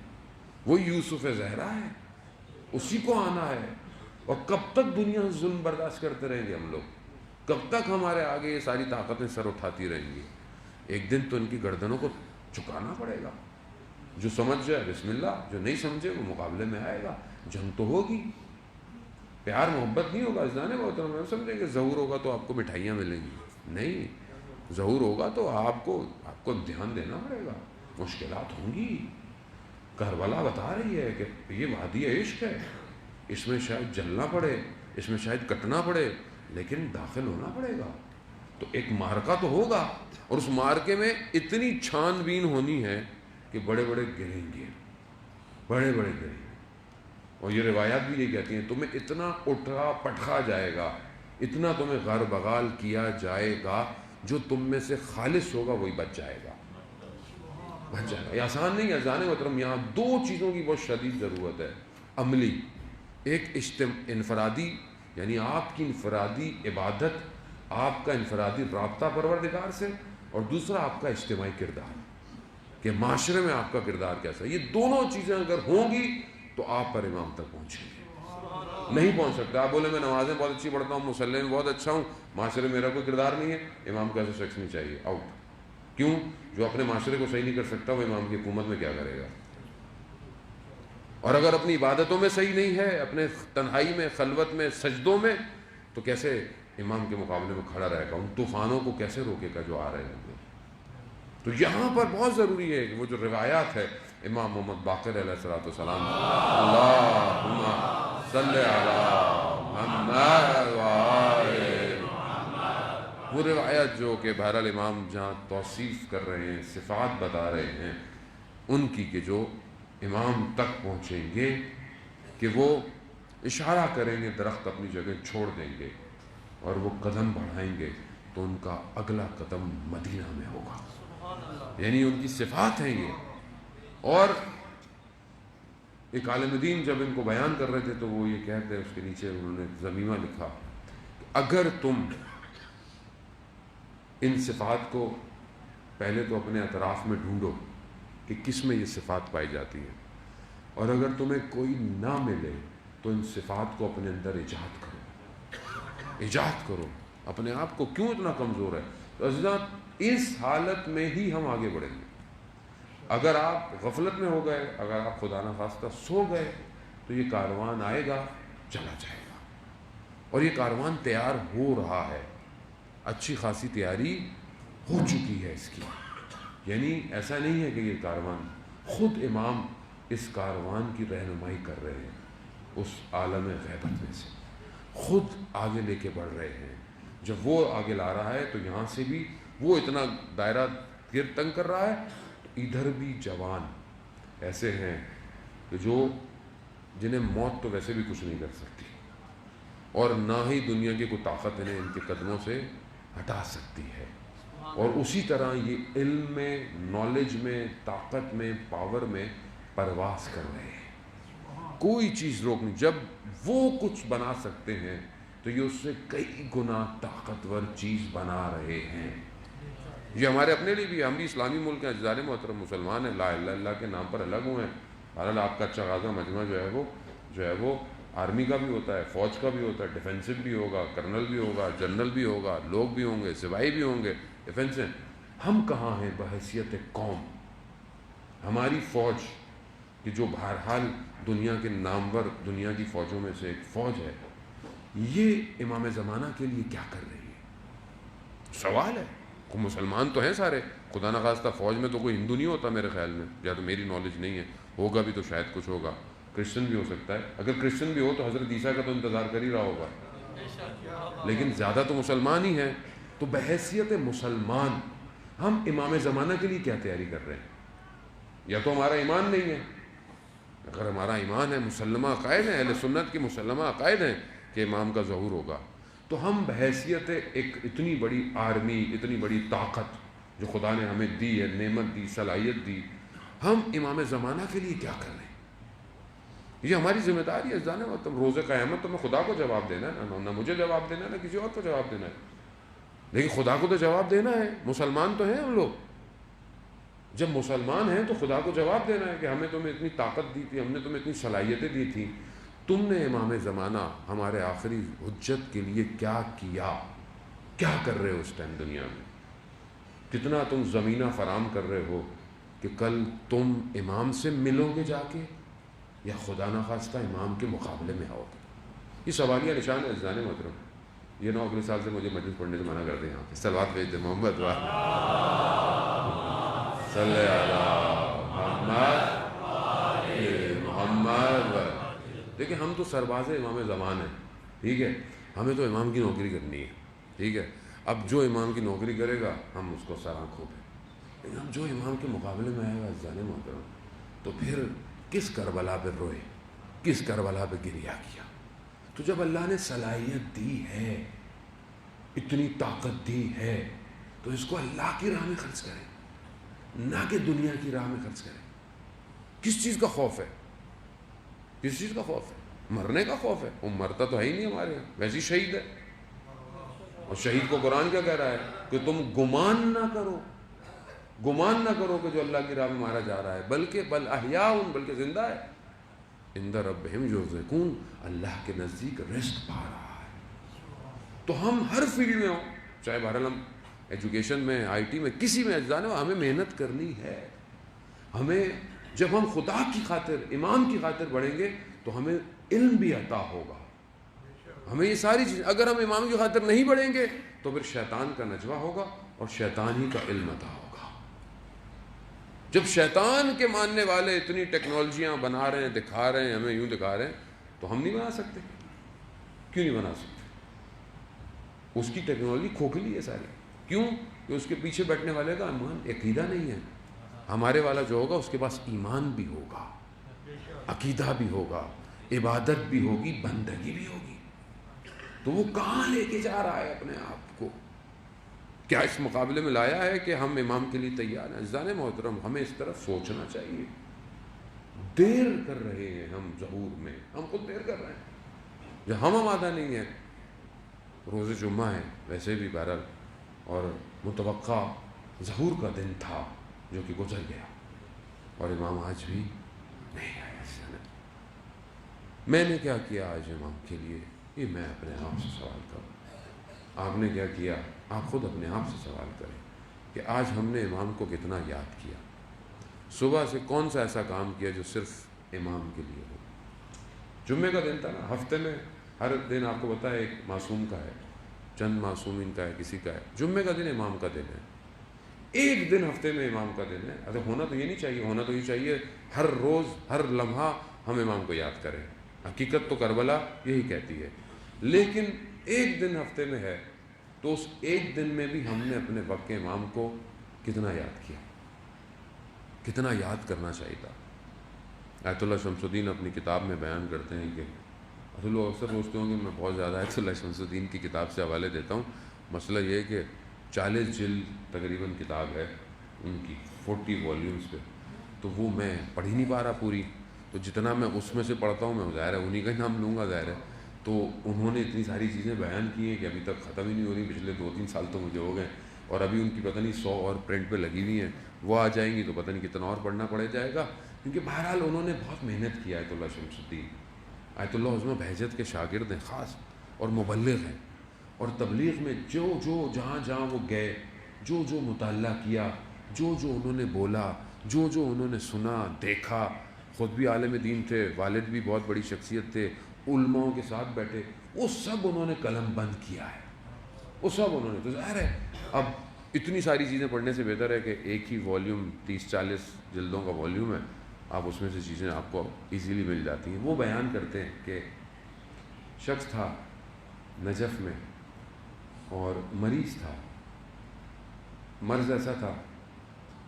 وہی یوسف زہرا ہے، اسی کو آنا ہے. اور کب تک دنیا ظلم برداشت کرتے رہیں گے ہم لوگ؟ کب تک ہمارے آگے یہ ساری طاقتیں سر اٹھاتی رہیں گی؟ ایک دن تو ان کی گردنوں کو چکانا پڑے گا. جو سمجھ جائے بسم اللہ، جو نہیں سمجھے وہ مقابلے میں آئے گا. جنگ تو ہوگی، پیار محبت نہیں ہوگا. جانے محترم سمجھیں کہ ظہور ہوگا تو آپ کو مٹھائیاں ملیں گی. نہیں، ظہور ہوگا تو آپ کو دھیان دینا پڑے گا. مشکلات ہوں گی. کربلا بتا رہی ہے کہ یہ وادی عشق ہے، اس میں شاید جلنا پڑے، اس میں شاید کٹنا پڑے، لیکن داخل ہونا پڑے گا. تو ایک معرکہ تو ہوگا، اور اس معرکے میں اتنی چھان بین ہونی ہے کہ بڑے بڑے گریں گے، بڑے بڑے گریں گے. اور یہ روایات بھی یہ کہتی ہیں تمہیں اتنا اٹھا پٹخا جائے گا، اتنا تمہیں غر بغال کیا جائے گا، جو تم میں سے خالص ہوگا وہی بچ جائے گا، بچ جائے گا. یہ آسان نہیں ہے اذان محترم. یہاں دو چیزوں کی بہت شدید ضرورت ہے عملی. ایک انفرادی، یعنی آپ کی انفرادی عبادت، آپ کا انفرادی رابطہ پروردگار سے، اور دوسرا آپ کا اجتماعی کردار کہ معاشرے میں آپ کا کردار کیسا ہے. یہ دونوں چیزیں اگر ہوں گی تو آپ پر امام تک پہنچیں گے. نہیں پہنچ سکتا. آپ بولے میں نمازیں بہت اچھی پڑھتا ہوں، مصلی میں بہت اچھا ہوں، معاشرے میں میرا کوئی کردار نہیں ہے، امام کو ایسا شخص نہیں چاہیے، آؤٹ. کیوں؟ جو اپنے معاشرے کو صحیح نہیں کر سکتا وہ امام کی حکومت میں کیا کرے گا؟ اور اگر اپنی عبادتوں میں صحیح نہیں ہے، اپنے تنہائی میں، خلوت میں، سجدوں میں، تو کیسے امام کے مقابلے میں کھڑا رہے گا؟ ان طوفانوں کو کیسے روکے گا جو آ رہے ہیں؟ تو یہاں پر بہت ضروری ہے کہ وہ جو روایات ہے امام محمد باقر علیہ الصلوۃ والسلام، اللہم صلی علی محمد وآل، وہ روایت جو کہ بہرحال امام جہاں توصیف کر رہے ہیں، صفات بتا رہے ہیں ان کی، کہ جو امام تک پہنچیں گے کہ وہ اشارہ کریں گے، درخت اپنی جگہ چھوڑ دیں گے اور وہ قدم بڑھائیں گے تو ان کا اگلا قدم مدینہ میں ہوگا. یعنی ان کی صفات ہیں یہ. اور ایک عالم دین جب ان کو بیان کر رہے تھے تو وہ یہ کہتے ہیں، اس کے نیچے انہوں نے ضمیمہ لکھا، اگر تم ان صفات کو پہلے تو اپنے اطراف میں ڈھونڈو کہ کس میں یہ صفات پائی جاتی ہیں، اور اگر تمہیں کوئی نہ ملے تو ان صفات کو اپنے اندر ایجاد کرو، ایجاد کرو. اپنے آپ کو کیوں اتنا کمزور ہے؟ تو عزیزان اس حالت میں ہی ہم آگے بڑھیں گے. اگر آپ غفلت میں ہو گئے، اگر آپ خدا نخواستہ سو گئے، تو یہ کاروان آئے گا، چلا جائے گا. اور یہ کاروان تیار ہو رہا ہے، اچھی خاصی تیاری ہو چکی ہے اس کی. یعنی ایسا نہیں ہے کہ یہ کاروان، خود امام اس کاروان کی رہنمائی کر رہے ہیں، اس عالم غیبت میں سے خود آگے لے کے بڑھ رہے ہیں. جب وہ آگے لا رہا ہے تو یہاں سے بھی وہ اتنا دائرہ گیر تنگ کر رہا ہے، تو ادھر بھی جوان ایسے ہیں کہ جو جنہیں موت تو ویسے بھی کچھ نہیں کر سکتی، اور نہ ہی دنیا کی کوئی طاقت انہیں ان کے قدموں سے ہٹا سکتی ہے. اور اسی طرح یہ علم میں، نالج میں، طاقت میں، پاور میں پرواز کر رہے ہیں. کوئی چیز روک نہیں. جب وہ کچھ بنا سکتے ہیں تو یہ اس سے کئی گنا طاقتور چیز بنا رہے ہیں. یہ ہمارے اپنے لیے بھی، ہم بھی اسلامی ملک ہیں، اجزال محترم مسلمان ہیں، لا الہ الا اللہ کے نام پر الگ ہوئے ہیں. بہرحال آپ کا اچھا خاصا مجمع جو ہے وہ آرمی کا بھی ہوتا ہے، فوج کا بھی ہوتا ہے، ڈیفینسو بھی ہوگا، کرنل بھی ہوگا، جنرل بھی ہوگا، لوگ بھی ہوں گے، سپاہی بھی ہوں گے، ڈیفینس ہیں. ہم کہاں ہیں بحیثیت قوم؟ ہماری فوج کہ جو بہرحال دنیا کے نامور، دنیا کی فوجوں میں سے ایک فوج ہے، یہ امام زمانہ کے لیے کیا کر رہی ہے؟ سوال ہے. کوئی مسلمان تو ہیں سارے، خدا نخواستہ فوج میں تو کوئی ہندو نہیں ہوتا میرے خیال میں، یا تو میری نالج نہیں ہے، ہوگا بھی تو شاید کچھ ہوگا، کرسچن بھی ہو سکتا ہے. اگر کرسچن بھی ہو تو حضرت عیسیٰ کا تو انتظار کر ہی رہا ہوگا، لیکن زیادہ تو مسلمان ہی ہیں. تو بحیثیت مسلمان ہم امام زمانہ کے لیے کیا تیاری کر رہے ہیں؟ یا تو ہمارا ایمان نہیں ہے. اگر ہمارا ایمان ہے، مسلمہ عقائد ہیں، اہل سنت کی مسلمہ عقائد ہیں کہ امام کا ظہور ہوگا، تو ہم بحیثیت ایک اتنی بڑی آرمی، اتنی بڑی طاقت جو خدا نے ہمیں دی ہے، نعمت دی، صلاحیت دی، ہم امام زمانہ کے لیے کیا کر رہے ہیں؟ یہ ہماری ذمہ داری ہے. جانے تم روز قیامت تو میں خدا کو جواب دینا ہے، نہ مجھے جواب دینا ہے، نہ کسی اور کو جواب دینا ہے، لیکن خدا کو تو جواب دینا ہے. مسلمان تو ہیں ہم لوگ. جب مسلمان ہیں تو خدا کو جواب دینا ہے کہ ہمیں تمہیں اتنی طاقت دی تھی، ہم نے تمہیں اتنی صلاحیتیں دی تھیں، تم نے امام زمانہ ہمارے آخری حجت کے لیے کیا کیا؟ کیا کر رہے ہو اس ٹائم دنیا میں؟ کتنا تم زمینہ فراہم کر رہے ہو کہ کل تم امام سے ملو گے جا کے، یا خدا نخواستہ امام کے مقابلے میں آؤ گے؟ یہ سوالیہ نشان ہے عزیزان محترم. یہ نہ اگلے سال سے مجھے مجلس پڑھنے سے منع کر دیں. یہاں پہ صلوات بھیج دیں محمد صلی اللہ محمد. دیکھیں ہم تو سرباز امام زمان ہیں، ٹھیک ہے، ہمیں تو امام کی نوکری کرنی ہے، ٹھیک ہے. اب جو امام کی نوکری کرے گا ہم اس کو سر آنکھوں پہ، لیکن اب جو امام کے مقابلے میں آئے گا جانے محترم، تو پھر کس کربلا پہ روئے، کس کربلا پہ گریہ کیا؟ تو جب اللہ نے صلاحیت دی ہے، اتنی طاقت دی ہے، تو اس کو اللہ کی راہ میں خرچ کریں، نہ کہ دنیا کی راہ میں خرچ کریں۔ کس چیز کا خوف ہے؟ کس چیز کا خوف ہے؟ مرنے کا خوف ہے؟ وہ مرتا تو ہے ہی نہیں ہمارے یہاں، ویسے ہی شہید ہے۔ اور شہید کو قرآن کیا کہہ رہا ہے کہ تم گمان نہ کرو، گمان نہ کرو کہ جو اللہ کی راہ میں مارا جا رہا ہے، بلکہ بل احیاء، بلکہ زندہ ہے، عند ربہم یرزقون، اللہ کے نزدیک رزق پا رہا ہے۔ تو ہم ہر فیلڈ میں ہوں، چاہے بہرحال ہم ایجوکیشن میں، آئی ٹی میں، کسی میں اجزاء میں، ہمیں محنت کرنی ہے۔ ہمیں جب ہم خدا کی خاطر، امام کی خاطر بڑھیں گے تو ہمیں علم بھی عطا ہوگا، ہمیں یہ ساری چیزیں۔ اگر ہم امام کی خاطر نہیں بڑھیں گے تو پھر شیطان کا نجوہ ہوگا اور شیطان ہی کا علم عطا ہوگا۔ جب شیطان کے ماننے والے اتنی ٹیکنالوجیاں بنا رہے ہیں، دکھا رہے ہیں، ہمیں یوں دکھا رہے ہیں، تو ہم نہیں بنا سکتے؟ کیوں نہیں بنا سکتے؟ اس کی ٹیکنالوجی کھوکھلی ہے ساری۔ کیوں؟ کہ اس کے پیچھے بیٹھنے والے کا ایمان، عقیدہ نہیں ہے۔ ہمارے والا جو ہوگا اس کے پاس ایمان بھی ہوگا، عقیدہ بھی ہوگا، عبادت بھی ہوگی، بندگی بھی ہوگی۔ تو وہ کہاں لے کے جا رہا ہے اپنے آپ کو؟ کیا اس مقابلے میں لایا ہے کہ ہم امام کے لیے تیار ہیں؟ عزیزان محترم، ہمیں اس طرف سوچنا چاہیے۔ دیر کر رہے ہیں ہم ظہور میں، ہم خود دیر کر رہے ہیں جب ہم آمادہ نہیں ہیں۔ روز جمعہ ہے ویسے بھی بہرحال، اور متوقع ظہور کا دن تھا جو کہ گزر گیا، اور امام آج بھی نہیں آیا۔ میں نے کیا کیا آج امام کے لیے؟ یہ میں اپنے آپ سے سوال کروں۔ آپ نے کیا کیا؟ آپ خود اپنے آپ سے سوال کریں کہ آج ہم نے امام کو کتنا یاد کیا؟ صبح سے کون سا ایسا کام کیا جو صرف امام کے لیے ہو؟ جمعے کا دن تھا نا، ہفتے میں ہر دن آپ کو پتہ ہے ایک معصوم کا ہے، چند معصومین کا ہے، کسی کا ہے۔ جمعے کا دن امام کا دن ہے، ایک دن ہفتے میں امام کا دن ہے۔ اچھا، ہونا تو یہ نہیں چاہیے، ہونا تو یہ چاہیے ہر روز، ہر لمحہ ہم امام کو یاد کریں۔ حقیقت تو کربلا یہی کہتی ہے، لیکن ایک دن ہفتے میں ہے تو اس ایک دن میں بھی ہم نے اپنے وقت کے امام کو کتنا یاد کیا، کتنا یاد کرنا چاہیے تھا۔ آیت اللہ شمس الدین اپنی کتاب میں بیان کرتے ہیں کہ لوگ اکثر سوچتے ہوں کہ میں بہت زیادہ آیت اللہ شمس الدین کی کتاب سے حوالے دیتا ہوں۔ مسئلہ یہ ہے کہ 40 جلد تقریباً کتاب ہے ان کی، 40 والیومز پہ، تو وہ میں پڑھ ہی نہیں پا رہا پوری۔ تو جتنا میں اس میں سے پڑھتا ہوں میں ظاہر ہے انہی کا ہی نام لوں گا، ظاہر ہے۔ تو انہوں نے اتنی ساری چیزیں بیان کی ہیں کہ ابھی تک ختم ہی نہیں ہو رہی، پچھلے 2-3 سال تو مجھے ہو گئے، اور ابھی ان کی پتہ نہیں 100 اور پرنٹ پہ لگی ہوئی ہیں، وہ آ جائیں گی تو پتہ نہیں کتنا اور پڑھنا پڑے جائے گا، کیونکہ بہرحال انہوں نے بہت محنت کی۔ آیت اللہ شمس الدین، آیت اللہ عظمہ بہجت کے شاگرد ہیں خاص، اور مبلغ ہیں، اور تبلیغ میں جو جہاں جہاں وہ گئے، جو مطالعہ کیا، جو انہوں نے بولا، جو انہوں نے سنا، دیکھا، خود بھی عالم دین تھے، والد بھی بہت بڑی شخصیت تھے، علماؤں کے ساتھ بیٹھے، وہ سب انہوں نے قلم بند کیا ہے، وہ سب انہوں نے۔ تو ظاہر ہے اب اتنی ساری چیزیں پڑھنے سے بہتر ہے کہ ایک ہی والیوم 30-40 جلدوں کا والیوم ہے، آپ اس میں سے چیزیں آپ کو ایزیلی مل جاتی ہیں۔ وہ بیان کرتے ہیں کہ شخص تھا نجف میں اور مریض تھا، مرض ایسا تھا،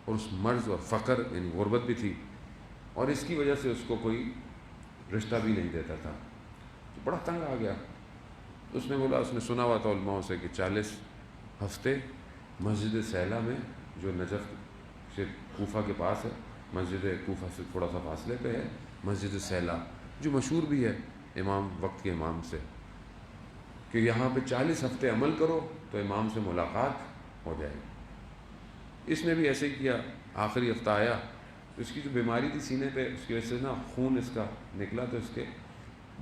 اور اس مرض اور فقر یعنی غربت بھی تھی، اور اس کی وجہ سے اس کو کوئی رشتہ بھی نہیں دیتا تھا، تو بڑا تنگ آ گیا۔ اس نے بولا، اس نے سنا ہوا تھا علماء سے کہ 40 ہفتے مسجد سیلا میں، جو نجف سے کوفہ کے پاس ہے، مسجد کوفہ سے تھوڑا سا فاصلے پہ ہے مسجد سیلا، جو مشہور بھی ہے امام وقت کے امام سے، کہ یہاں پہ 40 ہفتے عمل کرو تو امام سے ملاقات ہو جائے گی۔ اس نے بھی ایسے ہی کیا۔ آخری ہفتہ آیا، اس کی جو بیماری تھی سینے پہ، اس کی وجہ سے نا خون اس کا نکلا، تو اس کے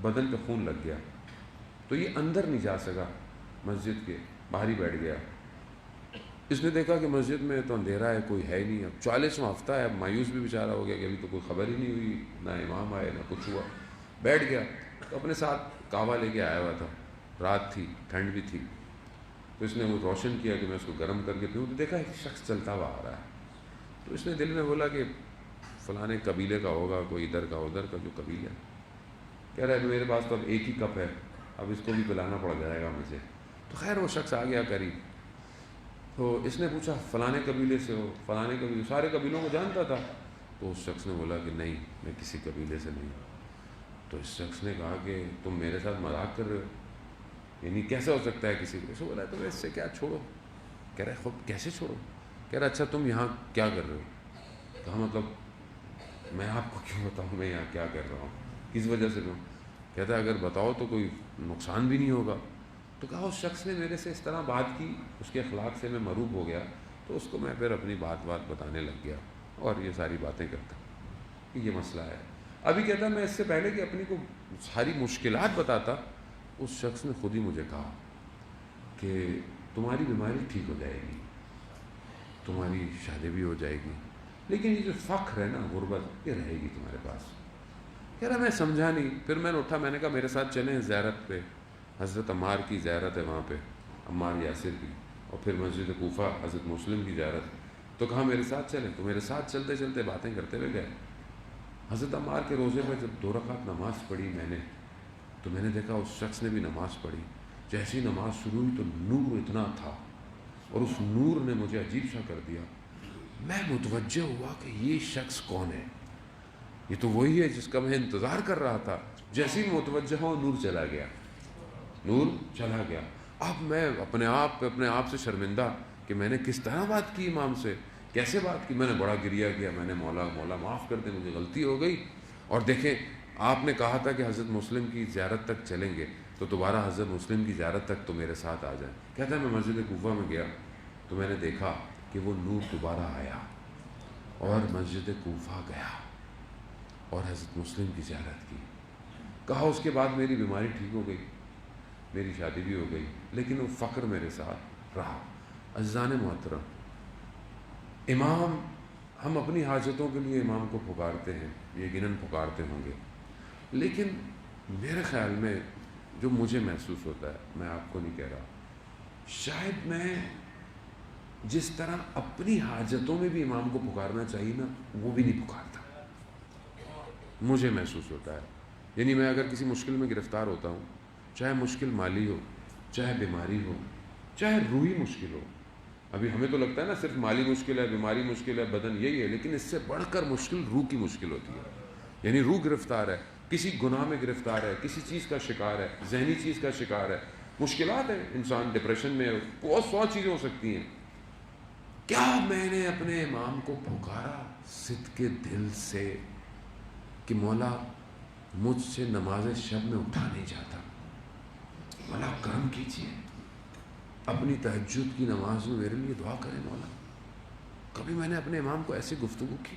بدن پہ خون لگ گیا، تو یہ اندر نہیں جا سکا مسجد کے، باہر ہی بیٹھ گیا۔ اس نے دیکھا کہ مسجد میں تو اندھیرا ہے، کوئی ہے نہیں، اب 40واں ہفتہ ہے، اب مایوس بھی بیچارہ ہو گیا کہ ابھی تو کوئی خبر ہی نہیں ہوئی، نہ امام آئے نہ کچھ ہوا، بیٹھ گیا۔ تو اپنے ساتھ کعوہ لے کے آیا ہوا تھا، رات تھی، ٹھنڈ بھی تھی، تو اس نے وہ روشن کیا کہ میں اس کو گرم کر کے پیوں، تو دیکھا ایک شخص چلتا ہوا آ رہا ہے، تو اس نے دل میں بولا کہ فلانے قبیلے کا ہوگا، کوئی ادھر کا ادھر کا جو قبیلہ، کہہ رہا ہے میرے پاس تو اب ایک ہی کپ ہے، اب اس کو بھی پلانا پڑ جائے گا مجھے۔ تو خیر وہ شخص آ گیا قریب، تو اس نے پوچھا فلانے قبیلے سے ہو؟ فلانے قبیلے، سارے قبیلوں کو جانتا تھا۔ تو اس شخص نے بولا کہ نہیں، میں کسی قبیلے سے نہیں۔ تو اس شخص نے کہا کہ تم میرے ساتھ مذاق کر رہے ہو، یعنی کیسے ہو سکتا ہے کسی کو؟ اسے بولا تو اس سے کیا، چھوڑو۔ کہہ رہا ہے خود کیسے چھوڑو؟ کہہ رہا اچھا تم یہاں کیا کر رہے ہو؟ کہا مطلب میں آپ کو کیوں بتاؤں میں یہاں کیا کر رہا ہوں، کس وجہ سے ہوں؟ کہتا ہے اگر بتاؤ تو کوئی نقصان بھی نہیں ہوگا۔ تو کہا اس شخص نے میرے سے اس طرح بات کی، اس کے اخلاق سے میں مروب ہو گیا، تو اس کو میں پھر اپنی بات بتانے لگ گیا اور یہ ساری باتیں کرتا کہ یہ مسئلہ ہے۔ ابھی کہتا میں اس سے پہلے کہ اپنی کو ساری مشکلات بتاتا، اس شخص نے خود ہی مجھے کہا کہ تمہاری بیماری ٹھیک ہو جائے گی، تمہاری شادی بھی ہو جائے گی، لیکن یہ جو فخر ہے نا، غربت، یہ رہے گی تمہارے پاس۔ کہہ رہا میں سمجھا نہیں۔ پھر میں نے اٹھا، میں نے کہا میرے ساتھ چلیں زیارت پہ، حضرت عمار کی زیارت ہے وہاں پہ، عمار یاسر کی، اور پھر مسجد کوفہ حضرت مسلم کی زیارت۔ تو کہا میرے ساتھ چلیں، تو میرے ساتھ چلتے چلتے باتیں کرتے ہوئے گئے۔ حضرت عمار کے روزے پہ جب 2 رکعت نماز پڑھی میں نے، تو میں نے دیکھا اس شخص نے بھی نماز پڑھی۔ جیسی نماز شروع ہوئی تو نور اتنا تھا، اور اس نور نے مجھے عجیب سا کر دیا۔ میں متوجہ ہوا کہ یہ شخص کون ہے، یہ تو وہی ہے جس کا میں انتظار کر رہا تھا۔ جیسے ہی متوجہ ہوا نور چلا گیا، نور چلا گیا۔ اب میں اپنے آپ سے شرمندہ کہ میں نے کس طرح بات کی امام سے، کیسے بات کی۔ میں نے بڑا گریہ کیا، میں نے مولا معاف کر دے، مجھے غلطی ہو گئی۔ اور دیکھیں آپ نے کہا تھا کہ حضرت مسلم کی زیارت تک چلیں گے، تو دوبارہ حضرت مسلم کی زیارت تک تو میرے ساتھ آ جائیں۔ کہتا ہے میں مسجد کوفہ میں گیا تو میں نے دیکھا کہ وہ نور دوبارہ آیا، اور مسجد کوفہ گیا اور حضرت مسلم کی زیارت کی۔ کہا اس کے بعد میری بیماری ٹھیک ہو گئی، میری شادی بھی ہو گئی، لیکن وہ فقر میرے ساتھ رہا۔ عزیزان محترم، امام، ہم اپنی حاجتوں کے لیے امام کو پکارتے ہیں، یقیناً پکارتے ہوں گے، لیکن میرے خیال میں جو مجھے محسوس ہوتا ہے، میں آپ کو نہیں کہہ رہا، شاید میں جس طرح اپنی حاجتوں میں بھی امام کو پکارنا چاہیے نا، وہ بھی نہیں پکارتا، مجھے محسوس ہوتا ہے۔ یعنی میں اگر کسی مشکل میں گرفتار ہوتا ہوں، چاہے مشکل مالی ہو، چاہے بیماری ہو، چاہے روحی مشکل ہو، ابھی ہمیں تو لگتا ہے نا صرف مالی مشکل ہے، بیماری مشکل ہے، بدن یہی ہے، لیکن اس سے بڑھ کر مشکل روح کی مشکل ہوتی ہے۔ یعنی روح گرفتار ہے، کسی گناہ میں گرفتار ہے، کسی چیز کا شکار ہے، ذہنی چیز کا شکار ہے، مشکلات ہیں، انسان ڈپریشن میں، بہت 100 چیزیں ہو سکتی ہیں۔ کیا میں نے اپنے امام کو پکارا صدق دل سے کہ مولا مجھ سے نماز شب میں اٹھا نہیں جاتا، مولا کرم کیجیے، اپنی تہجد کی نماز میں میرے لیے دعا کریں مولا؟ کبھی میں نے اپنے امام کو ایسی گفتگو کی؟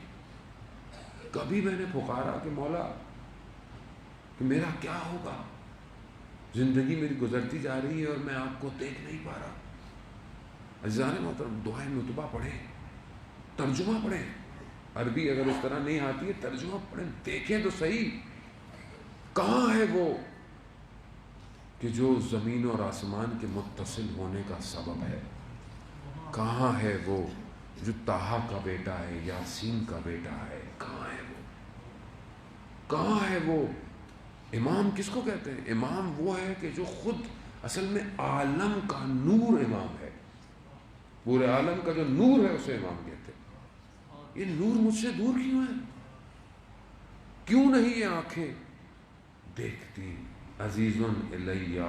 کبھی میں نے پکارا کہ مولا کہ میرا کیا ہوگا، زندگی میری گزرتی جا رہی ہے اور میں آپ کو دیکھ نہیں پا رہا؟ عزیزان محترم، دعائیں نتبہ پڑھیں، ترجمہ پڑھیں، عربی اگر اس طرح نہیں آتی ہے ترجمہ پڑھیں، دیکھیں تو صحیح کہاں ہے وہ کہ جو زمین اور آسمان کے متصل ہونے کا سبب ہے، کہاں ہے وہ جو طٰہٰ کا بیٹا ہے، یاسین کا بیٹا ہے، کہاں ہے وہ، کہاں ہے وہ؟ امام کس کو کہتے ہیں؟ امام وہ ہے کہ جو خود اصل میں عالم کا نور امام ہے، پورے عالم کا جو نور ہے اسے امام کہتے ہیں۔ یہ نور مجھ سے دور کیوں ہے؟ کیوں نہیں یہ آنکھیں دیکھتی عزیزن الیہ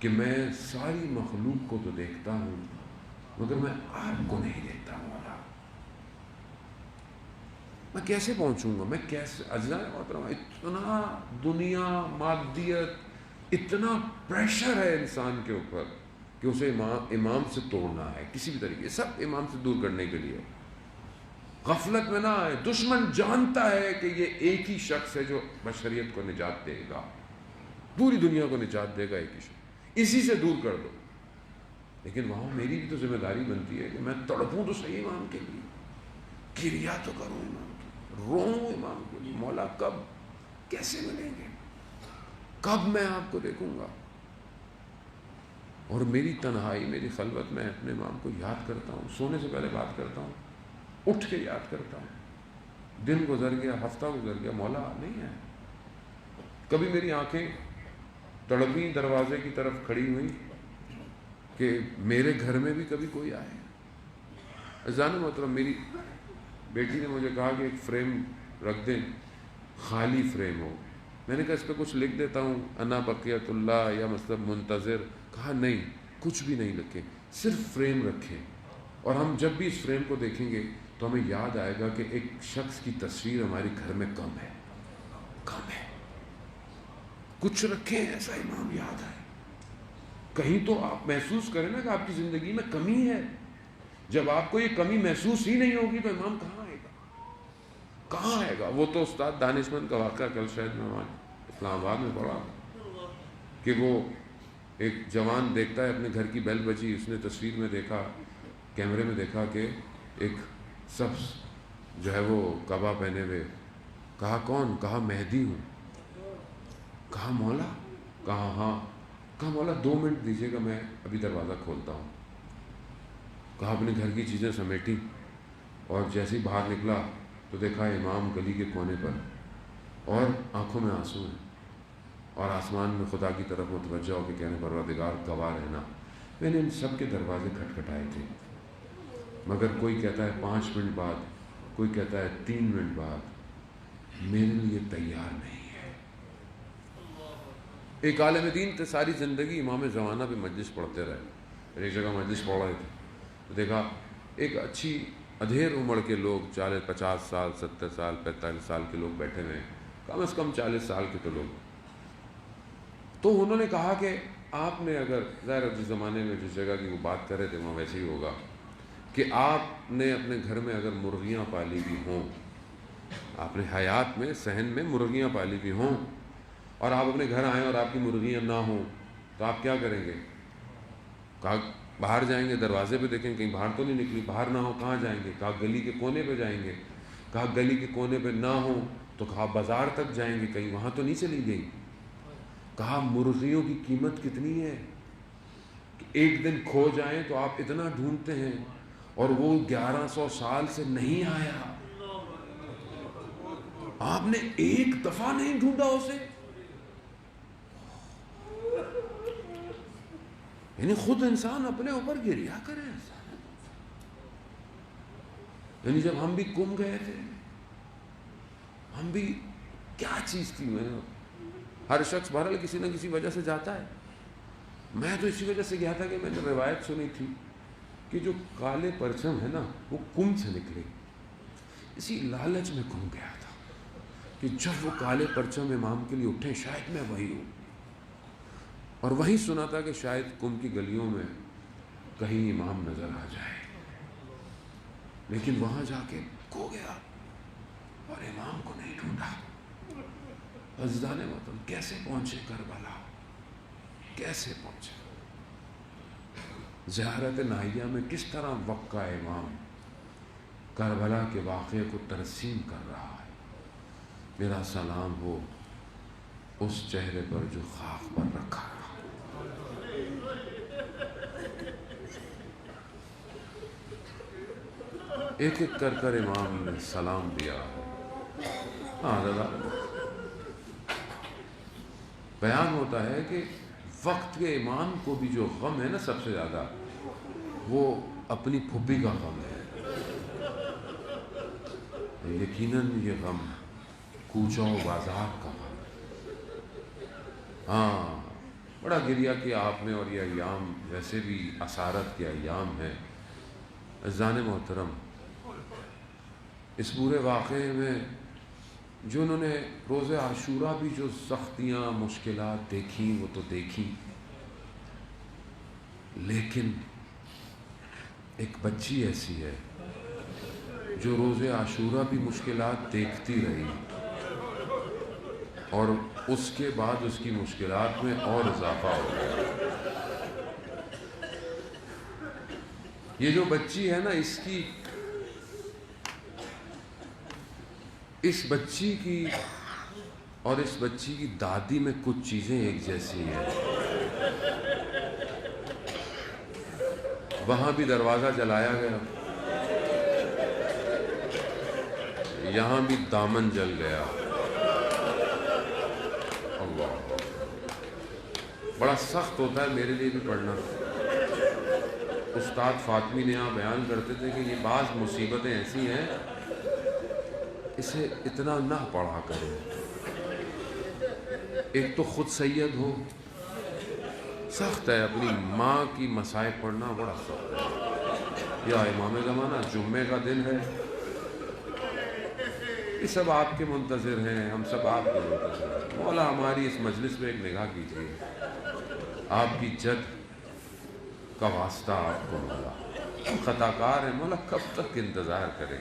کہ میں ساری مخلوق کو تو دیکھتا ہوں مگر میں آپ کو نہیں دیکھتا مولا؟ میں کیسے پہنچوں گا؟ میں کیسے؟ عزیزان محترم، اتنا دنیا، مادیت، اتنا پریشر ہے انسان کے اوپر کہ اسے امام سے توڑنا ہے کسی بھی طریقے، سب امام سے دور کرنے کے لیے۔ غفلت میں نہ آئے، دشمن جانتا ہے کہ یہ ایک ہی شخص ہے جو بشریت کو نجات دے گا، پوری دنیا کو نجات دے گا، ایک ہی شخص، اسی سے دور کر دو۔ لیکن وہاں میری بھی تو ذمہ داری بنتی ہے کہ میں تڑپوں تو صحیح امام کے لیے، کریا تو کروں امام کے لیے، روؤں امام کے لیے، مولا کب، کیسے ملیں گے، کب میں آپ کو دیکھوں گا؟ اور میری تنہائی، میری خلوت میں اپنے امام کو یاد کرتا ہوں، سونے سے پہلے بات کرتا ہوں، اٹھ کے یاد کرتا ہوں، دن گزر گیا، ہفتہ گزر گیا، مولا نہیں ہے۔ کبھی میری آنکھیں تڑپیں، دروازے کی طرف کھڑی ہوئی، کہ میرے گھر میں بھی کبھی کوئی آئے. عزیزان محترم، میری بیٹی نے مجھے کہا کہ ایک فریم رکھ دیں، خالی فریم ہو. میں نے کہا اس پہ کچھ لکھ دیتا ہوں، انا بقیت اللہ یا مطلب منتظر. کہا نہیں، کچھ بھی نہیں لکھیں، صرف فریم رکھیں. اور ہم جب بھی اس فریم کو دیکھیں گے تو ہمیں یاد آئے گا کہ ایک شخص کی تصویر ہمارے گھر میں کم ہے. کچھ رکھیں ایسا امام یاد آئے. کہیں تو آپ محسوس کریں نا کہ آپ کی زندگی میں کمی ہے. جب آپ کو یہ کمی محسوس ہی نہیں ہوگی تو امام کہاں آئے گا؟ وہ تو استاد دانشمند کا واقعہ کل شاید میں اسلام آباد میں پڑھا کہ وہ ایک جوان دیکھتا ہے اپنے گھر کی بیل بجی، اس نے تصویر میں دیکھا، کیمرے میں دیکھا کہ ایک سبز جو ہے وہ قبا پہنے ہوئے. کہا کون؟ کہا مہدی ہوں. کہا مولا؟ کہا ہاں. کہا مولا 2 منٹ دیجیے گا، میں ابھی دروازہ کھولتا ہوں. کہا اپنے گھر کی چیزیں سمیٹی اور جیسے ہی باہر نکلا تو دیکھا امام گلی کے کونے پر اور آنکھوں میں آنسو ہیں اور آسمان میں خدا کی طرف متوجہ ہو کے کہنے پروردگار گواہ رہنا میں نے ان سب کے دروازے کھٹکھٹائے تھے، مگر کوئی کہتا ہے 5 منٹ بعد، کوئی کہتا ہے 3 منٹ بعد، میرے لیے تیار نہیں ہے. ایک عالم دین تھے، ساری زندگی امام زمانہ پہ مجلس پڑھتے رہے. ایک جگہ مجلس پڑھ رہے تھے تو دیکھا ایک اچھی ادھیر عمر کے لوگ، 50 سال 70 سال 45 سال کے لوگ بیٹھے ہوئے، کم از کم 40 سال کے تو لوگ. تو انہوں نے کہا کہ آپ نے اگر ظاہر اس زمانے میں جس جگہ کی وہ بات کر رہے تھے وہاں ویسے ہی ہوگا کہ آپ نے اپنے گھر میں اگر مرغیاں پالی بھی ہوں، آپ نے حیات میں صحن میں مرغیاں پالی بھی ہوں اور آپ اپنے گھر آئیں اور آپ کی مرغیاں نہ ہوں تو آپ کیا کریں گے؟ کہا باہر جائیں گے، دروازے پہ دیکھیں کہیں باہر تو نہیں نکلی. باہر نہ ہو کہاں جائیں گے؟ کہا گلی کے کونے پہ جائیں گے. کہا گلی کے کونے پہ نہ ہو تو کہا بازار تک جائیں گے، کہیں وہاں تو نہیں چلی گئی. کہا مرغیوں کی قیمت کتنی ہے کہ ایک دن کھو جائیں تو آپ اتنا ڈھونڈتے ہیں اور وہ 1100 سال سے نہیں آیا. آپ نے ایک دفعہ نہیں ڈھونڈا اسے. یعنی خود انسان اپنے اوپر گریا کرے. یعنی جب ہم بھی گم گئے تھے، ہم بھی کیا چیز تھی. ہر شخص بہرحال کسی نہ کسی وجہ سے جاتا ہے. میں تو اسی وجہ سے گیا تھا کہ میں نے روایت سنی تھی کہ جو کالے پرچم ہے نا وہ کم سے نکلے. اسی لالچ میں گم گیا تھا کہ جب وہ کالے پرچم امام کے لیے اٹھے شاید میں وہی ہوں. اور وہیں سنا تھا کہ شاید کم کی گلیوں میں کہیں امام نظر آ جائے، لیکن وہاں جا کے کھو گیا اور امام کو نہیں ڈھونڈا. عزیزان وطن، کیسے پہنچے کربلا؟ کیسے پہنچے؟ زیارت ناہیہ میں کس طرح وقع امام کربلا کے واقعے کو ترسیم کر رہا ہے. میرا سلام ہو اس چہرے پر جو خاک پر رکھا رہا. ایک ایک کر کر امام نے سلام دیا. ہاں دادا، بیان ہوتا ہے کہ وقت کے امام کو بھی جو غم ہے نا سب سے زیادہ، وہ اپنی پھوپھی کا غم ہے. یقیناً یہ غم کوچہ و بازار کا غم. ہاں بڑا گریہ کیا آپ نے، اور یہ ایام ویسے بھی اسارت کے ایام ہیں. عزیزان محترم، اس پورے واقعے میں جو انہوں نے روز عاشورہ بھی جو سختیاں مشکلات دیکھیں وہ تو دیکھیں، لیکن ایک بچی ایسی ہے جو روز عاشورہ بھی مشکلات دیکھتی رہی اور اس کے بعد اس کی مشکلات میں اور اضافہ ہو گیا. یہ جو بچی ہے نا، اس بچی کی اور اس بچی کی دادی میں کچھ چیزیں ایک جیسی ہیں. وہاں بھی دروازہ جلایا گیا، یہاں بھی دامن جل گیا. اللہ، بڑا سخت ہوتا ہے میرے لیے بھی پڑھنا. استاد فاطمی نے یہاں بیان کرتے تھے کہ یہ بعض مصیبتیں ایسی ہیں اسے اتنا نہ پڑھا کریں. ایک تو خود سید ہو، سخت ہے، اپنی ماں کی مصائب پڑھنا بڑا سخت ہے. یا امام زمانہ جمعے کا دن ہے، یہ سب آپ کے منتظر ہیں، ہم سب آپ کے منتظر ہیں. مولا ہماری اس مجلس میں ایک نگاہ کیجیے، آپ کی جد کا واسطہ آپ کو مولا. ہم خطا کار ہیں مولا، کب تک انتظار کریں؟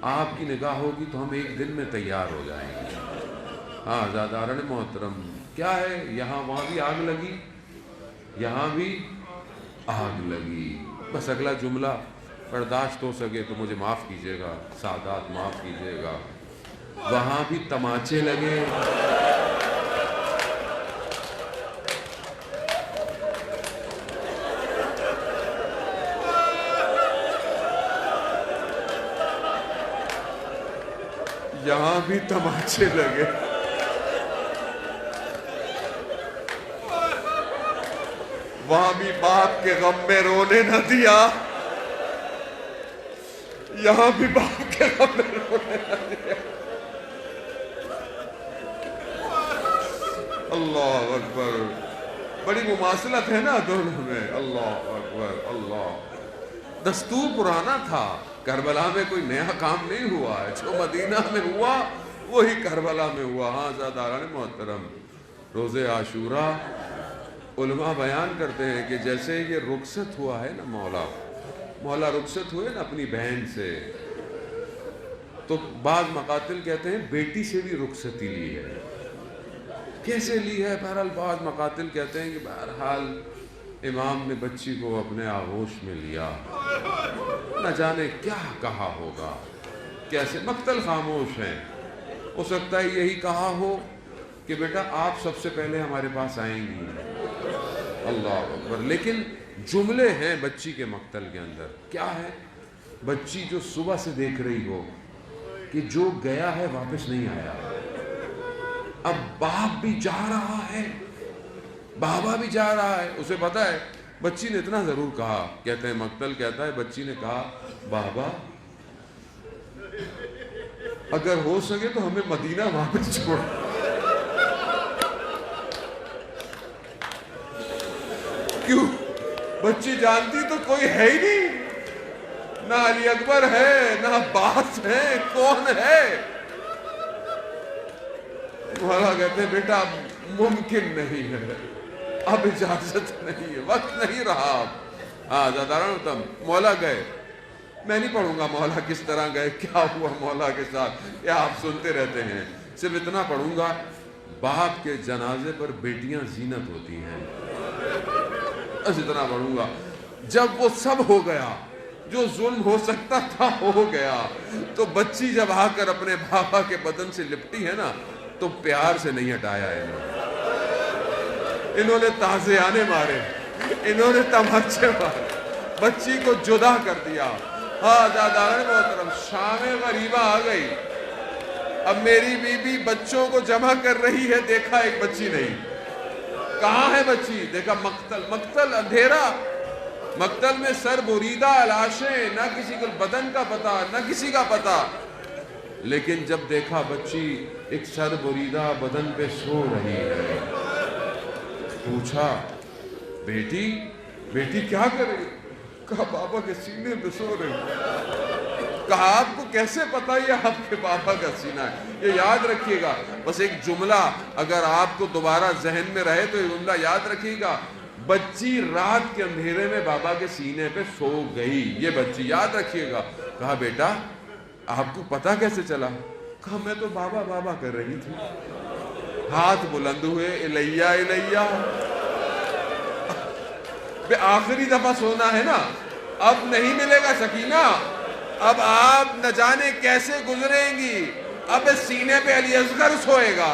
آپ کی نگاہ ہوگی تو ہم ایک دن میں تیار ہو جائیں گے. ہاں زادارن محترم، کیا ہے یہاں وہاں بھی آگ لگی، یہاں بھی آگ لگی. بس اگلا جملہ برداشت ہو سکے تو مجھے معاف کیجیے گا، سادات معاف کیجیے گا. وہاں بھی تماچے لگے، یہاں بھی تماچے لگے. وہاں بھی باپ کے غم میں رونے نہ دیا، یہاں بھی باپ کے غم میں رونے نہ دیا. اللہ اکبر، بڑی مماثلت ہے نا دونوں میں. اللہ اکبر. اللہ دستور پرانا تھا، کربلا میں کوئی نیا کام نہیں ہوا ہے. جو مدینہ میں ہوا وہی کربلا میں ہوا. ہاں زاداران محترم، روز عاشورہ علماء بیان کرتے ہیں کہ جیسے یہ رخصت ہوا ہے نا، مولا رخصت ہوئے نا اپنی بہن سے، تو بعض مقاتل کہتے ہیں بیٹی سے بھی رخصتی لی ہے. کیسے لی ہے؟ بہرحال بعض مقاتل کہتے ہیں کہ بہرحال امام نے بچی کو اپنے آغوش میں لیا، نہ جانے کیا کہا ہوگا، کیسے. مقتل خاموش ہیں، ہو سکتا ہے یہی کہا ہو کہ بیٹا آپ سب سے پہلے ہمارے پاس آئیں گی. اللہ اکبر. لیکن جملے ہیں بچی کے مقتل کے اندر. کیا ہے؟ بچی جو صبح سے دیکھ رہی ہو کہ جو گیا ہے واپس نہیں آیا، اب باپ بھی جا رہا ہے، بابا بھی جا رہا ہے. اسے پتا ہے بچی نے اتنا ضرور کہا، کہتے ہیں مقتل کہتا ہے بچی نے کہا بابا اگر ہو سکے تو ہمیں مدینہ واپس چھوڑ. کیوں؟ بچی جانتی تو کوئی ہے ہی نہیں، نہ علی اکبر ہے نہ عباس ہے، کون ہے؟ مولا کہتے ہیں بیٹا اب ممکن نہیں ہے، اب اجازت نہیں ہے، وقت نہیں رہا اب. ہاں زاداران تم مولا گئے، میں نہیں پڑھوں گا مولا کس طرح گئے، کیا ہوا مولا کے ساتھ، یا آپ سنتے رہتے ہیں. صرف اتنا پڑھوں گا، باپ کے جنازے پر بیٹیاں زینت ہوتی ہیں. بس اتنا پڑھوں گا. جب وہ سب ہو گیا، جو ظلم ہو سکتا تھا ہو گیا، تو بچی جب آ کر اپنے بابا کے بدن سے لپٹی ہے نا، تو پیار سے نہیں ہٹایا ہے انہوں نے تازیانے مارے، انہوں نے تماچے مارے، بچی کو جدا کر دیا. ہاں زاداران محترم، شام غریبہ آ گئی. اب میری بیوی بچوں کو جمع کر رہی ہے، دیکھا ایک بچی نہیں. کہاں ہے بچی؟ دیکھا مقتل اندھیرا، مقتل میں سر بریدہ لاشیں، نہ کسی کو بدن کا پتہ نہ کسی کا پتہ. لیکن جب دیکھا بچی ایک سر بریدہ بدن پہ سو رہی ہے، پوچھا بیٹی کیا کر رہی؟ کہا بابا کے سینے پہ سو رہی. کہا آپ کو کیسے پتا یہ آپ کے بابا کا سینہ ہے؟ یہ یاد رکھیے گا. بس ایک جملہ اگر آپ کو دوبارہ ذہن میں رہے تو یہ جملہ یاد رکھیے گا، بچی رات کے اندھیرے میں بابا کے سینے پہ سو گئی. یہ بچی یاد رکھیے گا. کہا بیٹا آپ کو پتا کیسے چلا؟ کہا میں تو بابا بابا کر رہی تھی. ہاتھ بلند ہوئے، الیہ الیہ. آخری دفعہ سونا ہے نا، اب نہیں ملے گا سکینہ، اب آپ نہ جانے کیسے گزریں گی. اب سینے پہ علی اصغر سوئے گا.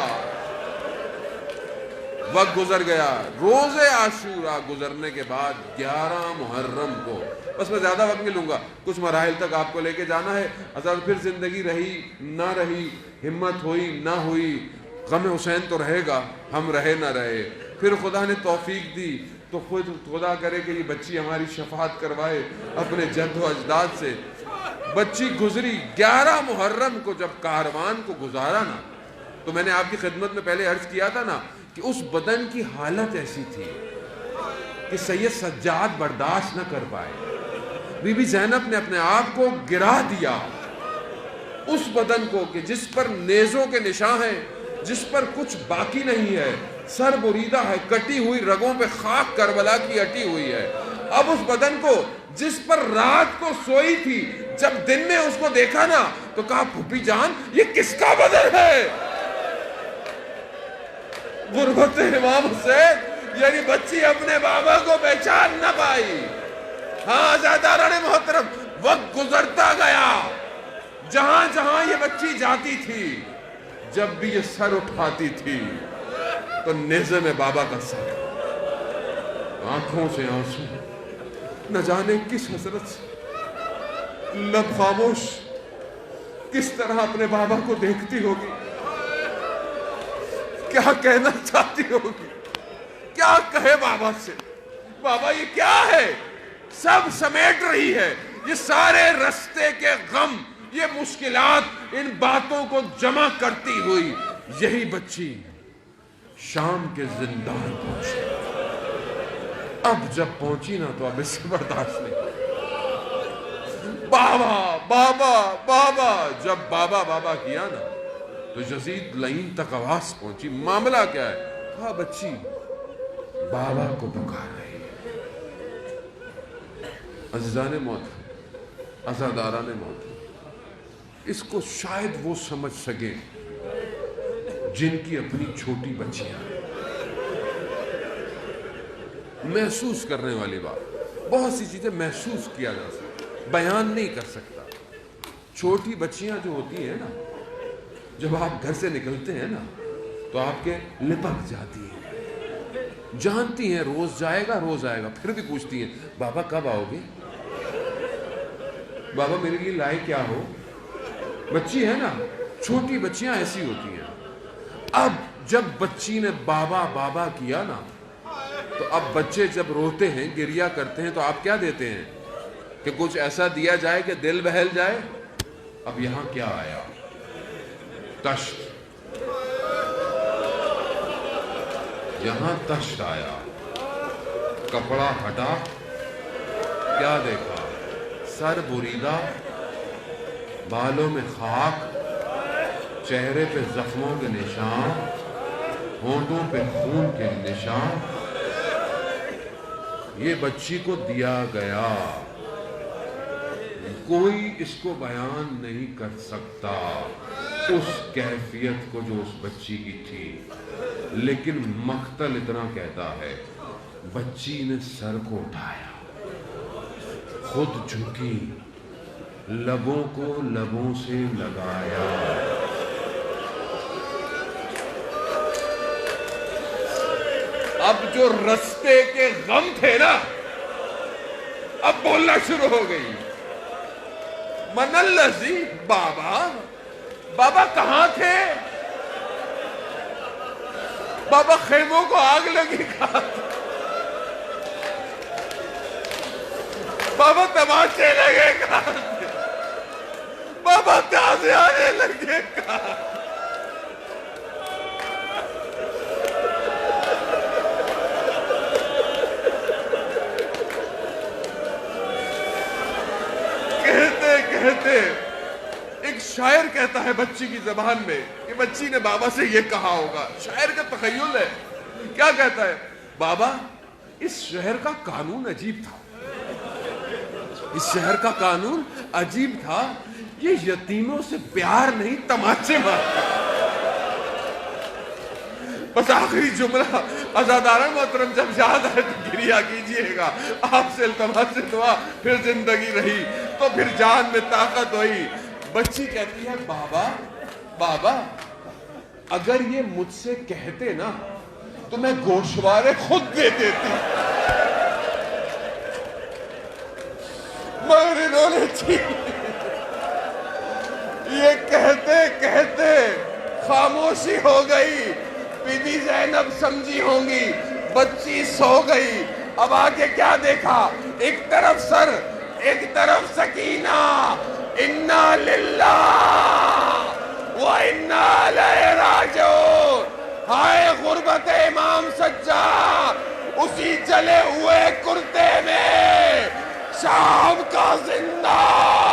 وقت گزر گیا. روز عاشورہ گزرنے کے بعد 11 محرم کو، بس میں زیادہ وقت نہیں لوں گا، کچھ مراحل تک آپ کو لے کے جانا ہے. حضرت پھر زندگی رہی نہ رہی، ہمت ہوئی نہ ہوئی، غم حسین تو رہے گا، ہم رہے نہ رہے. پھر خدا نے توفیق دی تو خود خدا کرے کہ یہ بچی ہماری شفاعت کروائے اپنے جد و اجداد سے. بچی گزری 11 محرم کو جب کاروان کو گزارا نا، تو میں نے آپ کی خدمت میں پہلے عرض کیا تھا نا کہ اس بدن کی حالت ایسی تھی کہ سید سجاد برداشت نہ کر پائے. بی بی زینب نے اپنے آپ کو گرا دیا اس بدن کو کہ جس پر نیزوں کے نشان ہیں، جس پر کچھ باقی نہیں ہے، سر بریدہ ہے، کٹی ہوئی رگوں پہ خاک کربلا کی اٹی ہوئی ہے. اب اس بدن کو جس پر رات کو سوئی تھی، جب دن میں اس کو دیکھا نا تو کہا پھوپھی جان یہ کس کا بدن ہے؟ غربت امام حسین، یعنی بچی اپنے بابا کو پہچان نہ پائی. ہاں عزیزان محترم، وقت گزرتا گیا، جہاں جہاں یہ بچی جاتی تھی، جب بھی یہ سر اٹھاتی تھی تو نیزے میں بابا کا سر، آنکھوں سے آنسو، نہ جانے کس حسرت سے، لب خاموش، کس طرح اپنے بابا کو دیکھتی ہوگی، کیا کہنا چاہتی ہوگی، کیا کہے بابا سے. بابا یہ کیا ہے؟ سب سمیٹ رہی ہے، یہ سارے رستے کے غم، یہ مشکلات، ان باتوں کو جمع کرتی ہوئی یہی بچی شام کے زندان پہنچی. اب جب پہنچی نا تو اب اس سے برداشت نہیں. بابا بابا بابا، جب بابا بابا کیا نا تو یزید لعین تک آواز پہنچی. معاملہ کیا ہے؟ کہا بچی بابا کو پکار رہی ہے. عزیزان موت، عزاداران موت، اس کو شاید وہ سمجھ سکے جن کی اپنی چھوٹی بچیاں. محسوس کرنے والی بات، بہت سی چیزیں محسوس کیا جا سکتا، بیان نہیں کر سکتا. چھوٹی بچیاں جو ہوتی ہیں نا، جب آپ گھر سے نکلتے ہیں نا تو آپ کے لپک جاتی ہیں، جانتی ہیں روز جائے گا روز آئے گا، پھر بھی پوچھتی ہیں بابا کب آؤ گے، بابا میرے لیے لائے کیا ہو. بچی ہے نا، چھوٹی بچیاں ایسی ہوتی ہیں. اب جب بچی نے بابا بابا کیا نا تو اب بچے جب روتے ہیں، گریا کرتے ہیں، تو آپ کیا دیتے ہیں کہ کچھ ایسا دیا جائے کہ دل بہل جائے. اب یہاں کیا آیا؟ تشت. یہاں تشت آیا. کپڑا ہٹا، کیا دیکھا؟ سر بریدہ، بالوں میں خاک، چہرے پہ زخموں کے نشان، ہونٹوں پہ خون کے نشان. یہ بچی کو دیا گیا. کوئی اس کو بیان نہیں کر سکتا اس کیفیت کو جو اس بچی کی تھی. لیکن مقتل اتنا کہتا ہے، بچی نے سر کو اٹھایا، خود جھکی، لبوں کو لبوں سے لگایا. اب جو رستے کے غم تھے نا، اب بولنا شروع ہو گئی. من الذی، بابا بابا کہاں تھے؟ بابا خیموں کو آگ لگی کہاں تھے؟ بابا تماچے لگے کہاں تھے؟ بابا تازیانے لگے کہاں؟ کہتے ایک شاعر کہتا ہے بچی کی زبان میں کہ بچی نے بابا سے یہ کہا ہوگا. شاعر کا تخیل ہے. کیا کہتا ہے؟ بابا اس شہر کا قانون عجیب تھا، اس شہر کا قانون عجیب تھا، یہ یتیموں سے پیار نہیں تماچے مارتا. بس آخری جملہ عزاداران محترم جب یاد آئے تو گریا کیجئے گا. آپ سے التماس سے دعا، پھر زندگی رہی تو پھر جان میں طاقت ہوئی. بچی کہتی ہے بابا بابا اگر یہ مجھ سے کہتے نا تو میں گوشوارے خود دے دیتی. مگر انہوں نے یہ کہتے کہتے خاموشی ہو گئی. بی بی زینب سمجھی ہوں گی بچی سو گئی. اب آگے کیا دیکھا؟ ایک طرف سر، ایک طرف سکینہ، انا للہ و انا الیہ راجعون۔ ہائے غربت امام سجاد، اسی جلے ہوئے کرتے میں شام کا زندہ